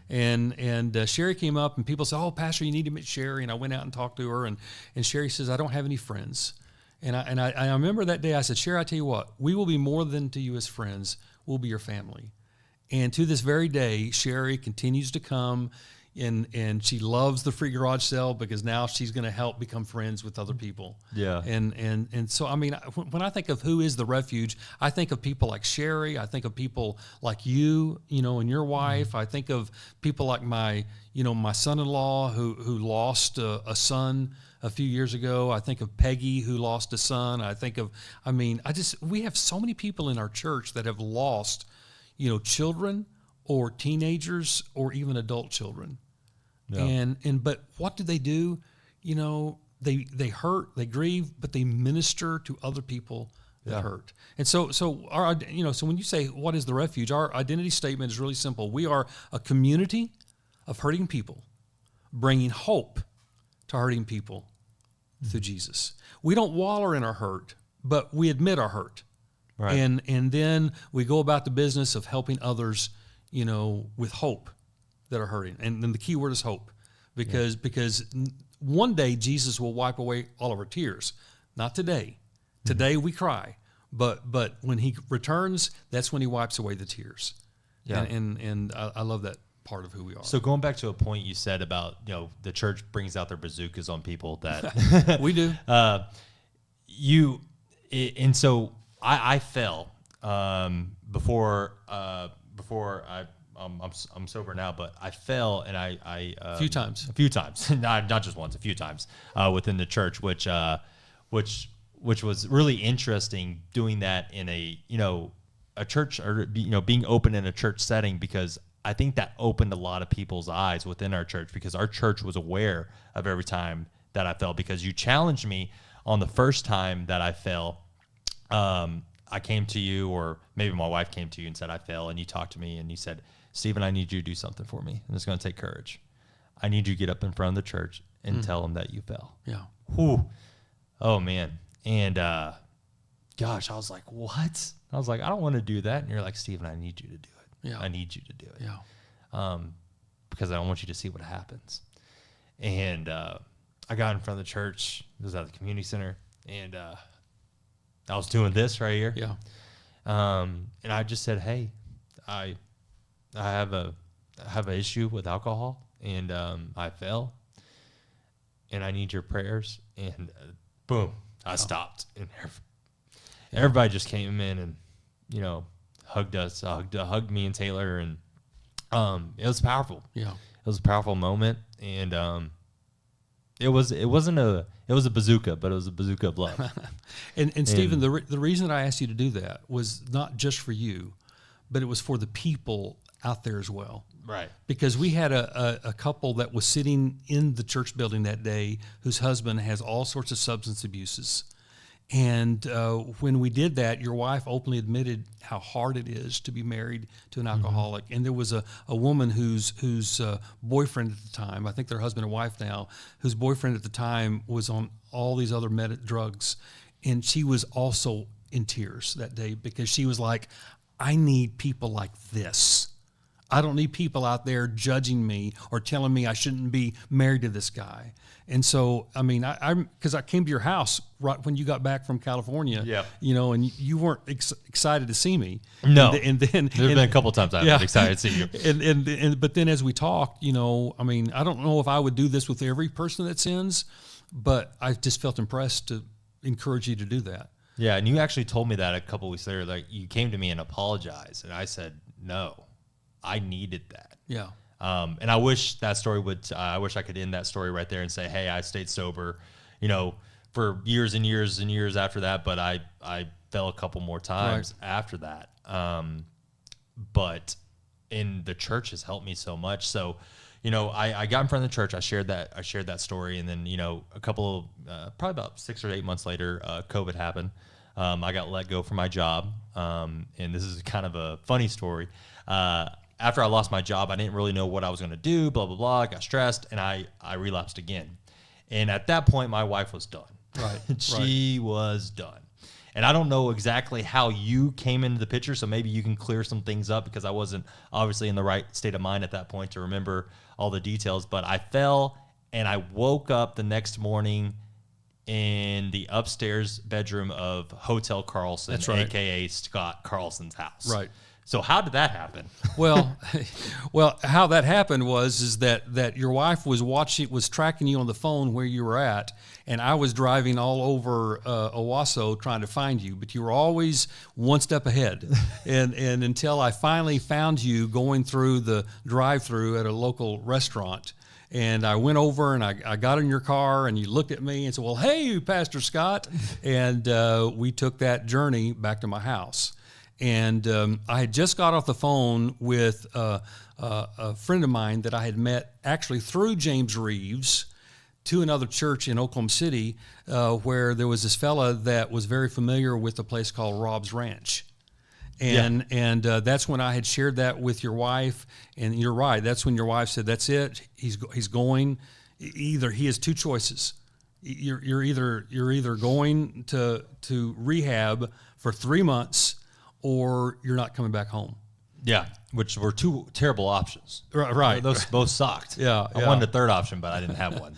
Speaker 2: and Sherry came up and people said, "Oh, Pastor, you need to meet Sherry." And I went out and talked to her, and Sherry says, "I don't have any friends." And I remember that day I said, "Sherry, I tell you what, we will be more than to you as friends. We'll be your family." And to this very day, Sherry continues to come, and she loves the free garage sale because now she's going to help become friends with other people.
Speaker 1: Yeah.
Speaker 2: And so, when I think of who is the Refuge, I think of people like Sherry. I think of people like you, and your wife. I think of people like my son-in-law who lost a son a few years ago. I think of Peggy, who lost a son. We have so many people in our church that have lost children or teenagers or even adult children. Yeah. But what do? They hurt, they grieve, but they minister to other people that hurt. And so when you say, what is the Refuge? Our identity statement is really simple. We are a community of hurting people, bringing hope to hurting people through Jesus. We don't wallow in our hurt, but we admit our hurt. Right. And then we go about the business of helping others, with hope that are hurting. And then the key word is hope, because one day Jesus will wipe away all of our tears. Not today. Today we cry, but when he returns, that's when he wipes away the tears. Yeah. And I love that part of who we are.
Speaker 1: So going back to a point you said about, the church brings out their bazookas on people that
Speaker 2: we do.
Speaker 1: I fell before I'm sober now, but I fell and I
Speaker 2: a few times,
Speaker 1: not just once, a few times within the church, which was really interesting doing that in a church, or being open in a church setting, because I think that opened a lot of people's eyes within our church, because our church was aware of every time that I fell, because you challenged me on the first time that I fell. I came to you, or maybe my wife came to you and said I fell, and you talked to me and you said, "Stephen, I need you to do something for me, and it's going to take courage. I need you to get up in front of the church and tell them that you fell."
Speaker 2: Yeah.
Speaker 1: Whew. Oh man. And gosh, I was like, what? I was like, I don't want to do that. And you're like, "Stephen, I need you to do it.
Speaker 2: Yeah.
Speaker 1: I need you to do it.
Speaker 2: Yeah.
Speaker 1: Because I don't want you to see what happens." And I got in front of the church. It was at the community center, and I was doing this right here.
Speaker 2: Yeah.
Speaker 1: And I just said, "Hey, I have an issue with alcohol, and I fell, and I need your prayers." And boom, I stopped, and everybody just came in and hugged us, hugged me and Taylor, and it was powerful.
Speaker 2: Yeah,
Speaker 1: it was a powerful moment, and it was a bazooka, but it was a bazooka of love.
Speaker 2: and Stephen, the reason that I asked you to do that was not just for you, but it was for the people out there as well.
Speaker 1: Right.
Speaker 2: Because we had a couple that was sitting in the church building that day whose husband has all sorts of substance abuses. And when we did that, your wife openly admitted how hard it is to be married to an alcoholic. And there was a woman whose boyfriend at the time, I think they're husband and wife now, whose boyfriend at the time was on all these other drugs. And she was also in tears that day because she was like, I need people like this. I don't need people out there judging me or telling me I shouldn't be married to this guy. And so, I mean, because I came to your house right when you got back from California, and you weren't excited to see me.
Speaker 1: No.
Speaker 2: And then
Speaker 1: there's been a couple of times I've been excited to see you.
Speaker 2: But then as we talked, I mean, I don't know if I would do this with every person that sins, but I just felt impressed to encourage you to do that.
Speaker 1: Yeah, and you actually told me that a couple of weeks later. Like, you came to me and apologized, and I said, no, I needed that.
Speaker 2: Yeah.
Speaker 1: And I wish that story I wish I could end that story right there and say, hey, I stayed sober, for years and years and years after that. But I fell a couple more times after that. But the church has helped me so much. So, I got in front of the church. I shared that story. And then, a couple, probably about 6 or 8 months later, COVID happened. I got let go from my job. And this is kind of a funny story. After I lost my job, I didn't really know what I was going to do, blah, blah, blah. I got stressed, and I relapsed again. And at that point, my wife was done.
Speaker 2: Right.
Speaker 1: She was done. And I don't know exactly how you came into the picture, so maybe you can clear some things up because I wasn't obviously in the right state of mind at that point to remember all the details. But I fell, and I woke up the next morning in the upstairs bedroom of Hotel Carlson, a.k.a. Scott Carlson's house.
Speaker 2: Right.
Speaker 1: So how did that happen?
Speaker 2: Well, how that happened is that your wife was tracking you on the phone where you were at, and I was driving all over Owasso trying to find you, but you were always one step ahead. and until I finally found you going through the drive-through at a local restaurant. And I went over and I got in your car and you looked at me and said, well, hey, Pastor Scott. And we took that journey back to my house. And I had just got off the phone with a friend of mine that I had met actually through James Reeves to another church in Oklahoma City where there was this fella that was very familiar with a place called Rob's Ranch. And that's when I had shared that with your wife. And you're right. That's when your wife said, that's it. He's going. He has two choices. You're either going to rehab for 3 months or you're not coming back home.
Speaker 1: Yeah, which were two terrible options.
Speaker 2: Right.
Speaker 1: Those both sucked.
Speaker 2: Yeah.
Speaker 1: I wanted a third option, but I didn't have one.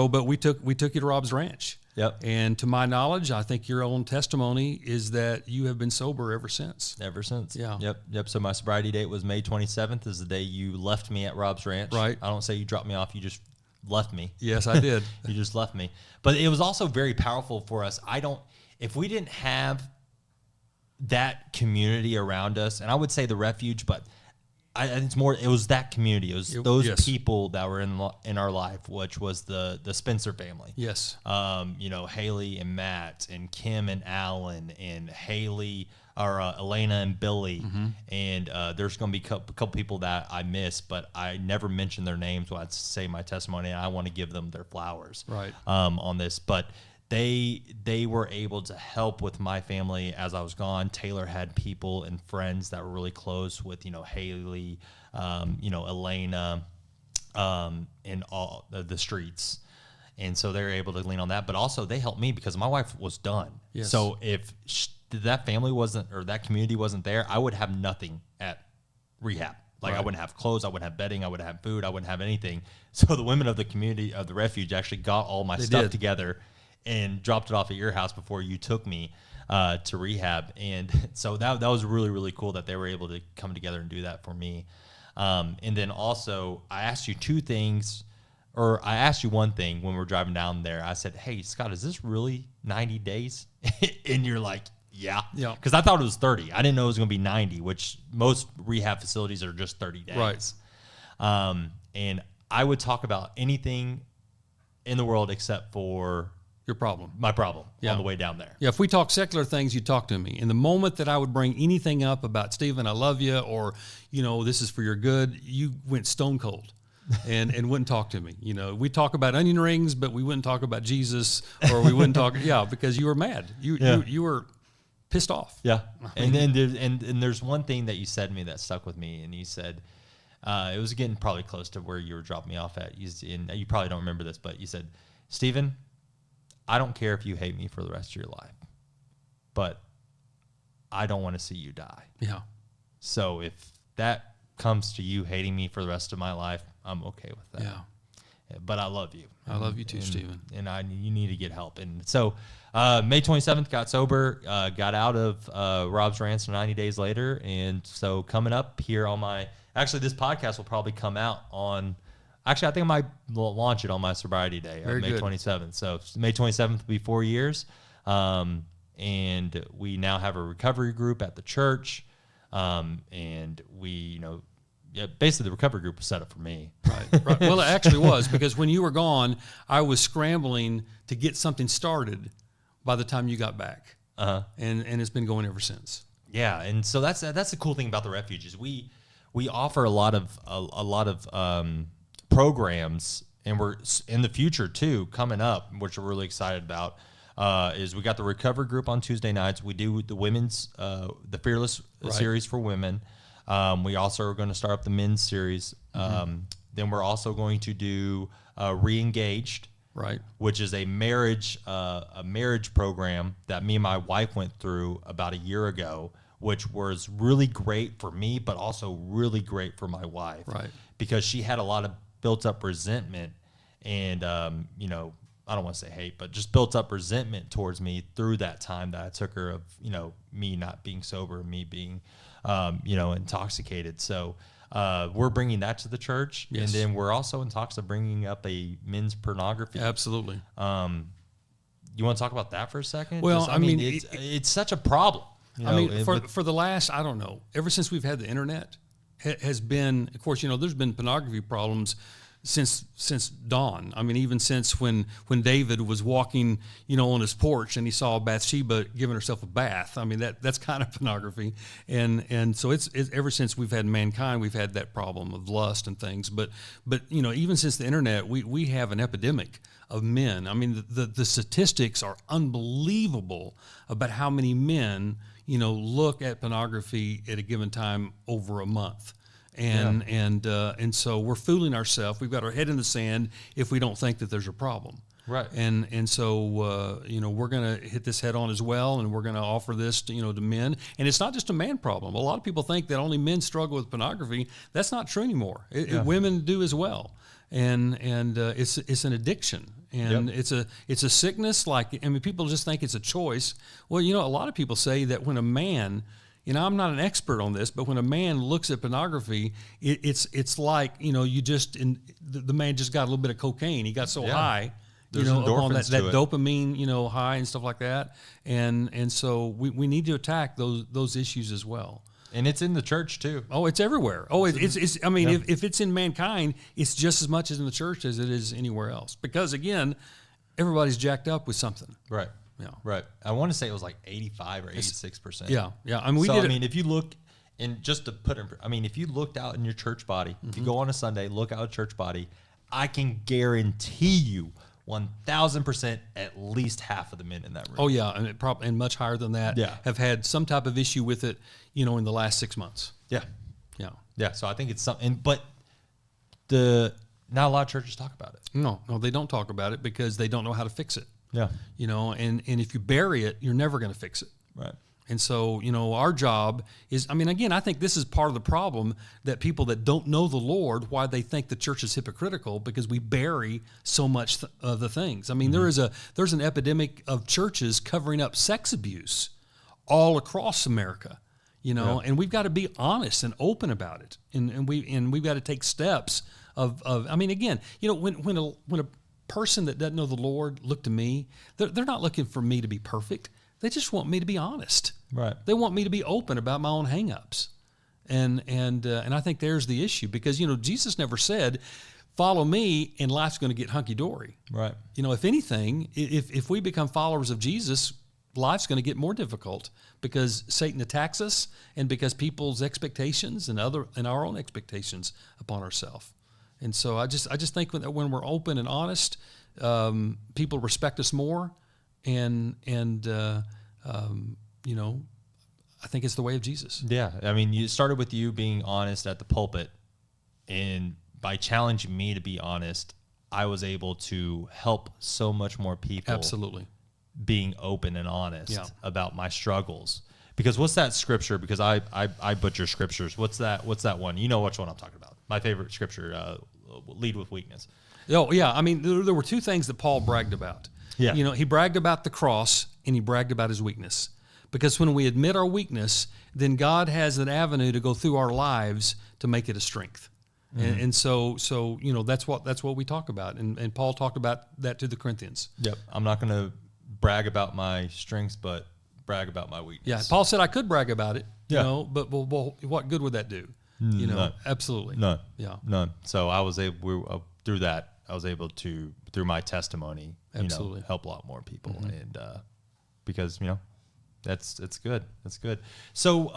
Speaker 2: But we took you to Rob's Ranch.
Speaker 1: Yep.
Speaker 2: And to my knowledge, I think your own testimony is that you have been sober ever since.
Speaker 1: Ever since.
Speaker 2: Yeah.
Speaker 1: Yep. So my sobriety date was May 27th is the day you left me at Rob's Ranch.
Speaker 2: Right.
Speaker 1: I don't say you dropped me off. You just left me.
Speaker 2: Yes, I did.
Speaker 1: You just left me. But it was also very powerful for us. If we didn't have that community around us, and I would say the Refuge, but it's more, it was that community. It was those people that were in our life, which was the Spencer family.
Speaker 2: Yes.
Speaker 1: Haley and Matt and Kim and Alan and Haley or Elena and Billy. Mm-hmm. And there's going to be a couple people that I miss, but I never mentioned their names when I say my testimony. And I want to give them their flowers on this. But they were able to help with my family as I was gone. Taylor had people and friends that were really close with, Haley, Elena, and all the streets. And so they were able to lean on that. But also they helped me because my wife was done.
Speaker 2: Yes.
Speaker 1: So if that family wasn't, or that community wasn't there, I would have nothing at rehab. I wouldn't have clothes, I wouldn't have bedding, I wouldn't have food, I wouldn't have anything. So the women of the community of the Refuge actually got all my stuff together and dropped it off at your house before you took me to rehab. And so that was really, really cool that they were able to come together and do that for me. And then also I asked you two things, or I asked you one thing when we were driving down there. I said, hey, Scott, is this really 90 days? And you're like, yeah. Because I thought it was 30. I didn't know it was going to be 90, which most rehab facilities are just 30 days.
Speaker 2: Right.
Speaker 1: And I would talk about anything in the world except for
Speaker 2: your problem.
Speaker 1: My problem on the way down there.
Speaker 2: Yeah, if we talk secular things, you talk to me. And the moment that I would bring anything up about Stephen, I love you, or, this is for your good, you went stone cold and wouldn't talk to me. We talk about onion rings, but we wouldn't talk about Jesus, or we wouldn't talk, because you were mad. You were pissed off.
Speaker 1: Yeah. And then there's one thing that you said to me that stuck with me, and you said, it was getting probably close to where you were dropping me off at. You probably don't remember this, but you said, Stephen, I don't care if you hate me for the rest of your life, but I don't want to see you die.
Speaker 2: Yeah.
Speaker 1: So if that comes to you hating me for the rest of my life, I'm okay with that.
Speaker 2: Yeah.
Speaker 1: But I love you.
Speaker 2: I love you too, Stephen.
Speaker 1: And you need to get help. And so May 27th, got sober, got out of Rob's Ranch 90 days later. And so coming up here actually this podcast will probably come out on, actually I think I might launch it on my sobriety day, May 27th. So May 27th will be 4 years. And we now have a recovery group at the church. And we, basically the recovery group was set up for me.
Speaker 2: Right. Well, it actually was, because when you were gone, I was scrambling to get something started by the time you got back. And it's been going ever since.
Speaker 1: Yeah. And so that's the cool thing about the Refuge is we offer a lot of programs, and we're in the future too, coming up, which we're really excited about. Is we got the recovery group on Tuesday nights. We do the women's, the Fearless series for women. We also are going to start up the men's series. Then we're also going to do Re-Engaged,
Speaker 2: right,
Speaker 1: which is a marriage program that me and my wife went through about a year ago, which was really great for me, but also really great for my wife,
Speaker 2: right,
Speaker 1: because she had a lot of built up resentment and I don't want to say hate, but just built up resentment towards me through that time that I took her of, me not being sober, me being, intoxicated. So we're bringing that to the church.
Speaker 2: Yes.
Speaker 1: And then we're also in talks of bringing up a men's pornography.
Speaker 2: Absolutely.
Speaker 1: You want to talk about that for a second?
Speaker 2: Well,
Speaker 1: it's such a problem.
Speaker 2: For the last, I don't know, ever since we've had the internet, has been, of course, there's been pornography problems since dawn. Even since when David was walking, on his porch and he saw Bathsheba giving herself a bath. That's kind of pornography. And so it's ever since we've had mankind, we've had that problem of lust and things. But even since the internet, we have an epidemic of men. The statistics are unbelievable about how many men, look at pornography at a given time over a month. And so we're fooling ourselves. We've got our head in the sand if we don't think that there's a problem.
Speaker 1: Right.
Speaker 2: And so we're going to hit this head on as well, and we're going to offer this to men. And it's not just a man problem. A lot of people think that only men struggle with pornography. That's not true anymore. Women do as well. And it's an addiction, and it's a sickness. People just think it's a choice. Well, a lot of people say that when a man, I'm not an expert on this, but when a man looks at pornography, it's like, the man just got a little bit of cocaine. He got so high, upon that dopamine, high and stuff like that. And so we need to attack those issues as well.
Speaker 1: And it's in the church too.
Speaker 2: Oh, it's everywhere. Oh, it's if it's in mankind, it's just as much as in the church as it is anywhere else. Because again, everybody's jacked up with something.
Speaker 1: Right.
Speaker 2: Yeah.
Speaker 1: Right. I want to say it was like 85 or 86%.
Speaker 2: Yeah. Yeah.
Speaker 1: If you look, and just to put it, if you looked out in your church body, if you go on a Sunday, look out at church body, I can guarantee you 1,000% at least half of the men in that room.
Speaker 2: Oh yeah, and much higher than that.
Speaker 1: Yeah.
Speaker 2: Have had some type of issue with it, in the last 6 months.
Speaker 1: Yeah.
Speaker 2: Yeah.
Speaker 1: Yeah. So I think it's something, but not a lot of churches talk about it.
Speaker 2: No, they don't talk about it because they don't know how to fix it.
Speaker 1: Yeah.
Speaker 2: And if you bury it, you're never going to fix it.
Speaker 1: Right.
Speaker 2: And so, our job is, again, I think this is part of the problem that people that don't know the Lord, why they think the church is hypocritical, because we bury so much of the things. There's an epidemic of churches covering up sex abuse all across America, and we've got to be honest and open about it. And we've got to take steps again, when a person that doesn't know the Lord look to me, they're not looking for me to be perfect. They just want me to be honest.
Speaker 1: Right.
Speaker 2: They want me to be open about my own hang-ups. And I think there's the issue, because Jesus never said follow me and life's going to get hunky-dory.
Speaker 1: Right.
Speaker 2: If anything, if we become followers of Jesus, life's going to get more difficult because Satan attacks us and because people's expectations and our own expectations upon ourselves. And so I just think when we're open and honest, people respect us more, and I think it's the way of Jesus.
Speaker 1: Yeah. I mean, you started with you being honest at the pulpit, and by challenging me to be honest, I was able to help so much more people.
Speaker 2: Absolutely.
Speaker 1: Being open and honest about my struggles. Because what's that scripture? Because I butcher scriptures. What's that one? You know which one I'm talking about. My favorite scripture, lead with weakness.
Speaker 2: Oh, yeah. I mean, there were two things that Paul bragged about.
Speaker 1: Yeah.
Speaker 2: He bragged about the cross and he bragged about his weakness. Because when we admit our weakness, then God has an avenue to go through our lives to make it a strength. Mm-hmm. And so that's what we talk about. And Paul talked about that to the Corinthians.
Speaker 1: Yep. I'm not going to brag about my strengths, but brag about my weakness.
Speaker 2: Yeah. Paul said I could brag about it, but what good would that do?
Speaker 1: None.
Speaker 2: Absolutely.
Speaker 1: None.
Speaker 2: Yeah.
Speaker 1: None. So I was able, through that, I was able to, through my testimony,
Speaker 2: absolutely
Speaker 1: help a lot more people. Mm-hmm. And because, it's good. That's good. So,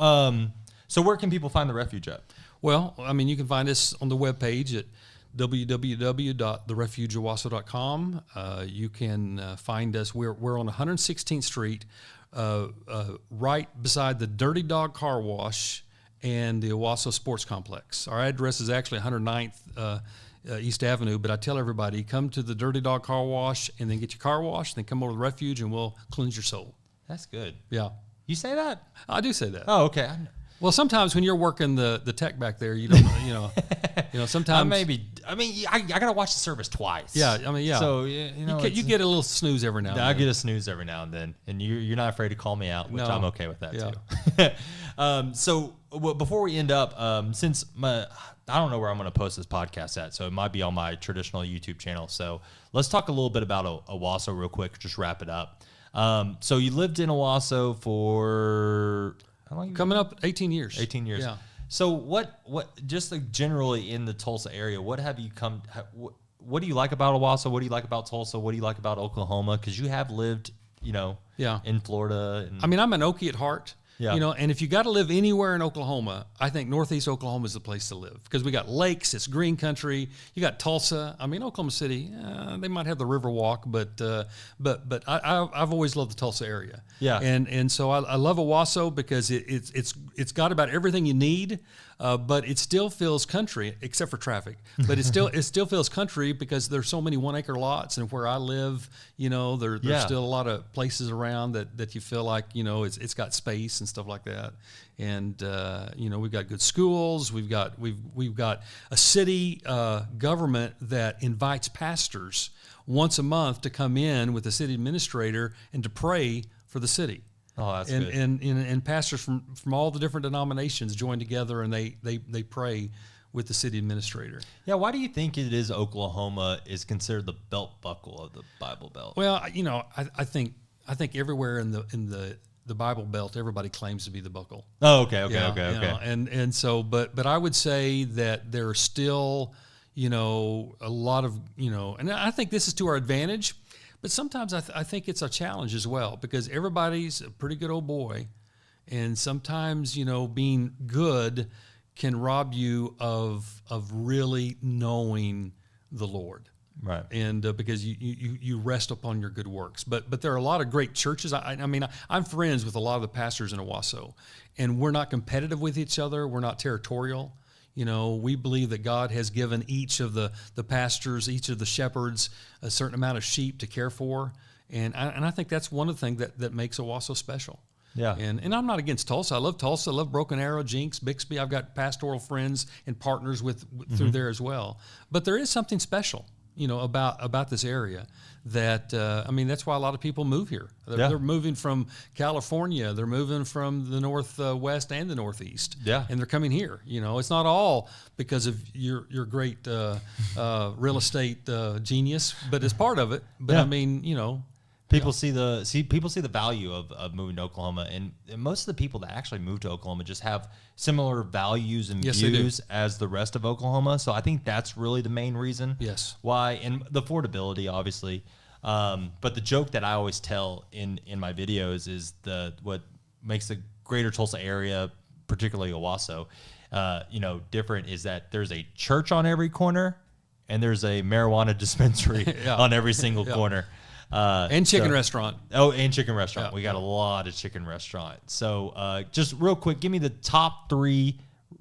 Speaker 1: so where can people find the Refuge at?
Speaker 2: Well, I mean, you can find us on the webpage at www.therefugeowasso.com. You can find us. We're on 116th Street, right beside the Dirty Dog Car Wash and the Owasso Sports Complex. Our address is actually 109th East Avenue, but I tell everybody, come to the Dirty Dog Car Wash and then get your car washed, then come over to the Refuge and we'll cleanse your soul.
Speaker 1: That's good.
Speaker 2: Yeah.
Speaker 1: You say that?
Speaker 2: I do say that.
Speaker 1: Oh, okay.
Speaker 2: Well, sometimes when you're working the tech back there, you don't, sometimes.
Speaker 1: I got to watch the service twice.
Speaker 2: Yeah. I mean, yeah.
Speaker 1: So,
Speaker 2: you get a little snooze every now and then.
Speaker 1: I get a snooze every now and then. And you're not afraid to call me out, which I'm okay with that too. So before we end up, since I don't know where I'm going to post this podcast at, so it might be on my traditional YouTube channel. So let's talk a little bit about Owasso real quick, just wrap it up. So you lived in Owasso for how long?
Speaker 2: Coming up 18 years.
Speaker 1: 18 years.
Speaker 2: Yeah.
Speaker 1: So what just like generally in the Tulsa area, what have you what do you like about Owasso? What do you like about Tulsa? What do you like about Oklahoma? Because you have lived, in Florida. And,
Speaker 2: I mean, I'm an Okie at heart. Yeah. And if you got to live anywhere in Oklahoma, I think Northeast Oklahoma is the place to live because we got lakes, it's green country. You got Tulsa. I mean, Oklahoma City, they might have the River Walk, but I've always loved the Tulsa area.
Speaker 1: Yeah.
Speaker 2: And so I love Owasso because it's got about everything you need, but it still feels country except for traffic. But it still feels country because there's so many 1 acre lots, and where I live, there's still a lot of places around that you feel like it's got space and stuff like that. And we've got good schools. We've got a city government that invites pastors once a month to come in with the city administrator and to pray for the city.
Speaker 1: Oh, that's
Speaker 2: good.
Speaker 1: And
Speaker 2: And pastors from all the different denominations join together and they pray with the city administrator.
Speaker 1: Yeah, why do you think it is Oklahoma is considered the belt buckle of the Bible Belt?
Speaker 2: Well, I think everywhere in the Bible Belt, everybody claims to be the buckle.
Speaker 1: Oh, okay.
Speaker 2: And so, but I would say that there are still, a lot of, and I think this is to our advantage, but sometimes I think it's a challenge as well because everybody's a pretty good old boy, and sometimes being good can rob you of really knowing the Lord.
Speaker 1: Right.
Speaker 2: And because you rest upon your good works. But there are a lot of great churches. I mean, I'm friends with a lot of the pastors in Owasso, and we're not competitive with each other. We're not territorial. We believe that God has given each of the pastors, each of the shepherds, a certain amount of sheep to care for. And I think that's one of the things that makes Owasso special.
Speaker 1: Yeah.
Speaker 2: And I'm not against Tulsa. I love Tulsa. I love Broken Arrow, Jinx, Bixby. I've got pastoral friends and partners through there as well. But there is something special, about this area that, that's why a lot of people move here. They're moving from California. They're moving from the Northwest and the Northeast.
Speaker 1: Yeah.
Speaker 2: And they're coming here. It's not all because of your great real estate genius, but it's part of it. But
Speaker 1: People see the value of moving to Oklahoma, and most of the people that actually move to Oklahoma just have similar values and views as the rest of Oklahoma. So I think that's really the main reason.
Speaker 2: Yes.
Speaker 1: Why, and the affordability, obviously. But the joke that I always tell in my videos is what makes the greater Tulsa area, particularly Owasso, different is that there's a church on every corner and there's a marijuana dispensary on every single corner.
Speaker 2: And chicken restaurant.
Speaker 1: Oh, and chicken restaurant.
Speaker 2: Yeah.
Speaker 1: We got a lot of chicken restaurant. So just real quick, give me the top 3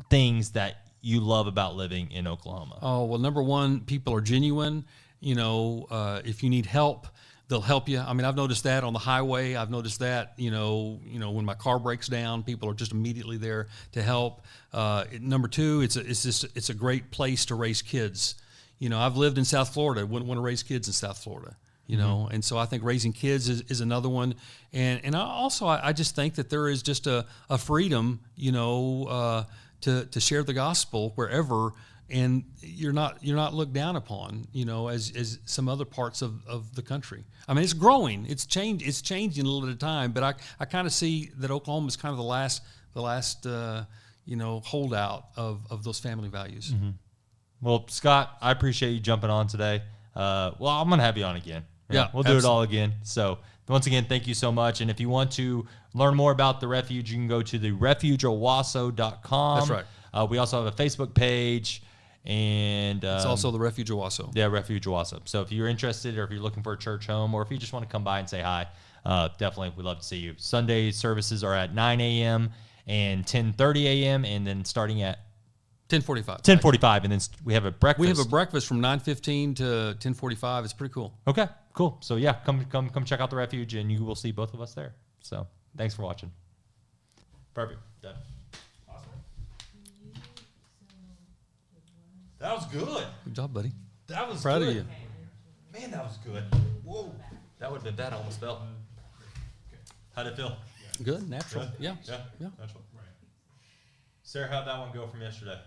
Speaker 1: things that you love about living in Oklahoma.
Speaker 2: Oh, well, number one, people are genuine. If you need help, they'll help you. I mean, I've noticed that on the highway. I've noticed that, when my car breaks down, people are just immediately there to help. Number two, it's a great place to raise kids. I've lived in South Florida. Wouldn't want to raise kids in South Florida. And so I think raising kids is another one. And I just think that there is just a freedom, to share the gospel wherever, and you're not looked down upon, as some other parts of the country. I mean, it's growing, it's changing a little at a time, but I kind of see that Oklahoma is kind of the last holdout of those family values.
Speaker 1: Mm-hmm. Well, Scott, I appreciate you jumping on today. I'm going to have you on again.
Speaker 2: Yeah,
Speaker 1: we'll do it all again. So once again, thank you so much. And if you want to learn more about the Refuge, you can go to the refugeowasso.com.
Speaker 2: That's right.
Speaker 1: We also have a Facebook page. And
Speaker 2: it's also the Refuge Owasso.
Speaker 1: Yeah, Refuge Owasso. So if you're interested, or if you're looking for a church home, or if you just want to come by and say hi, definitely we'd love to see you. Sunday services are at 9 a.m. and 10:30 a.m. and then starting at
Speaker 2: 10:45.
Speaker 1: 10:45, and then we have a breakfast.
Speaker 2: We have a breakfast from 9:15 to 10:45. It's pretty cool.
Speaker 1: Okay, cool. So yeah, come check out the Refuge, and you will see both of us there. So thanks for watching. Perfect. Done. That was good.
Speaker 2: Good job, buddy.
Speaker 1: That was
Speaker 2: proud
Speaker 1: good.
Speaker 2: of you.
Speaker 1: Man, that was good. Whoa. That would have been bad. I almost fell. How'd it feel?
Speaker 2: Good, natural.
Speaker 1: Good?
Speaker 2: Yeah.
Speaker 1: Yeah. Natural. Right. Sarah, how'd that one go from yesterday?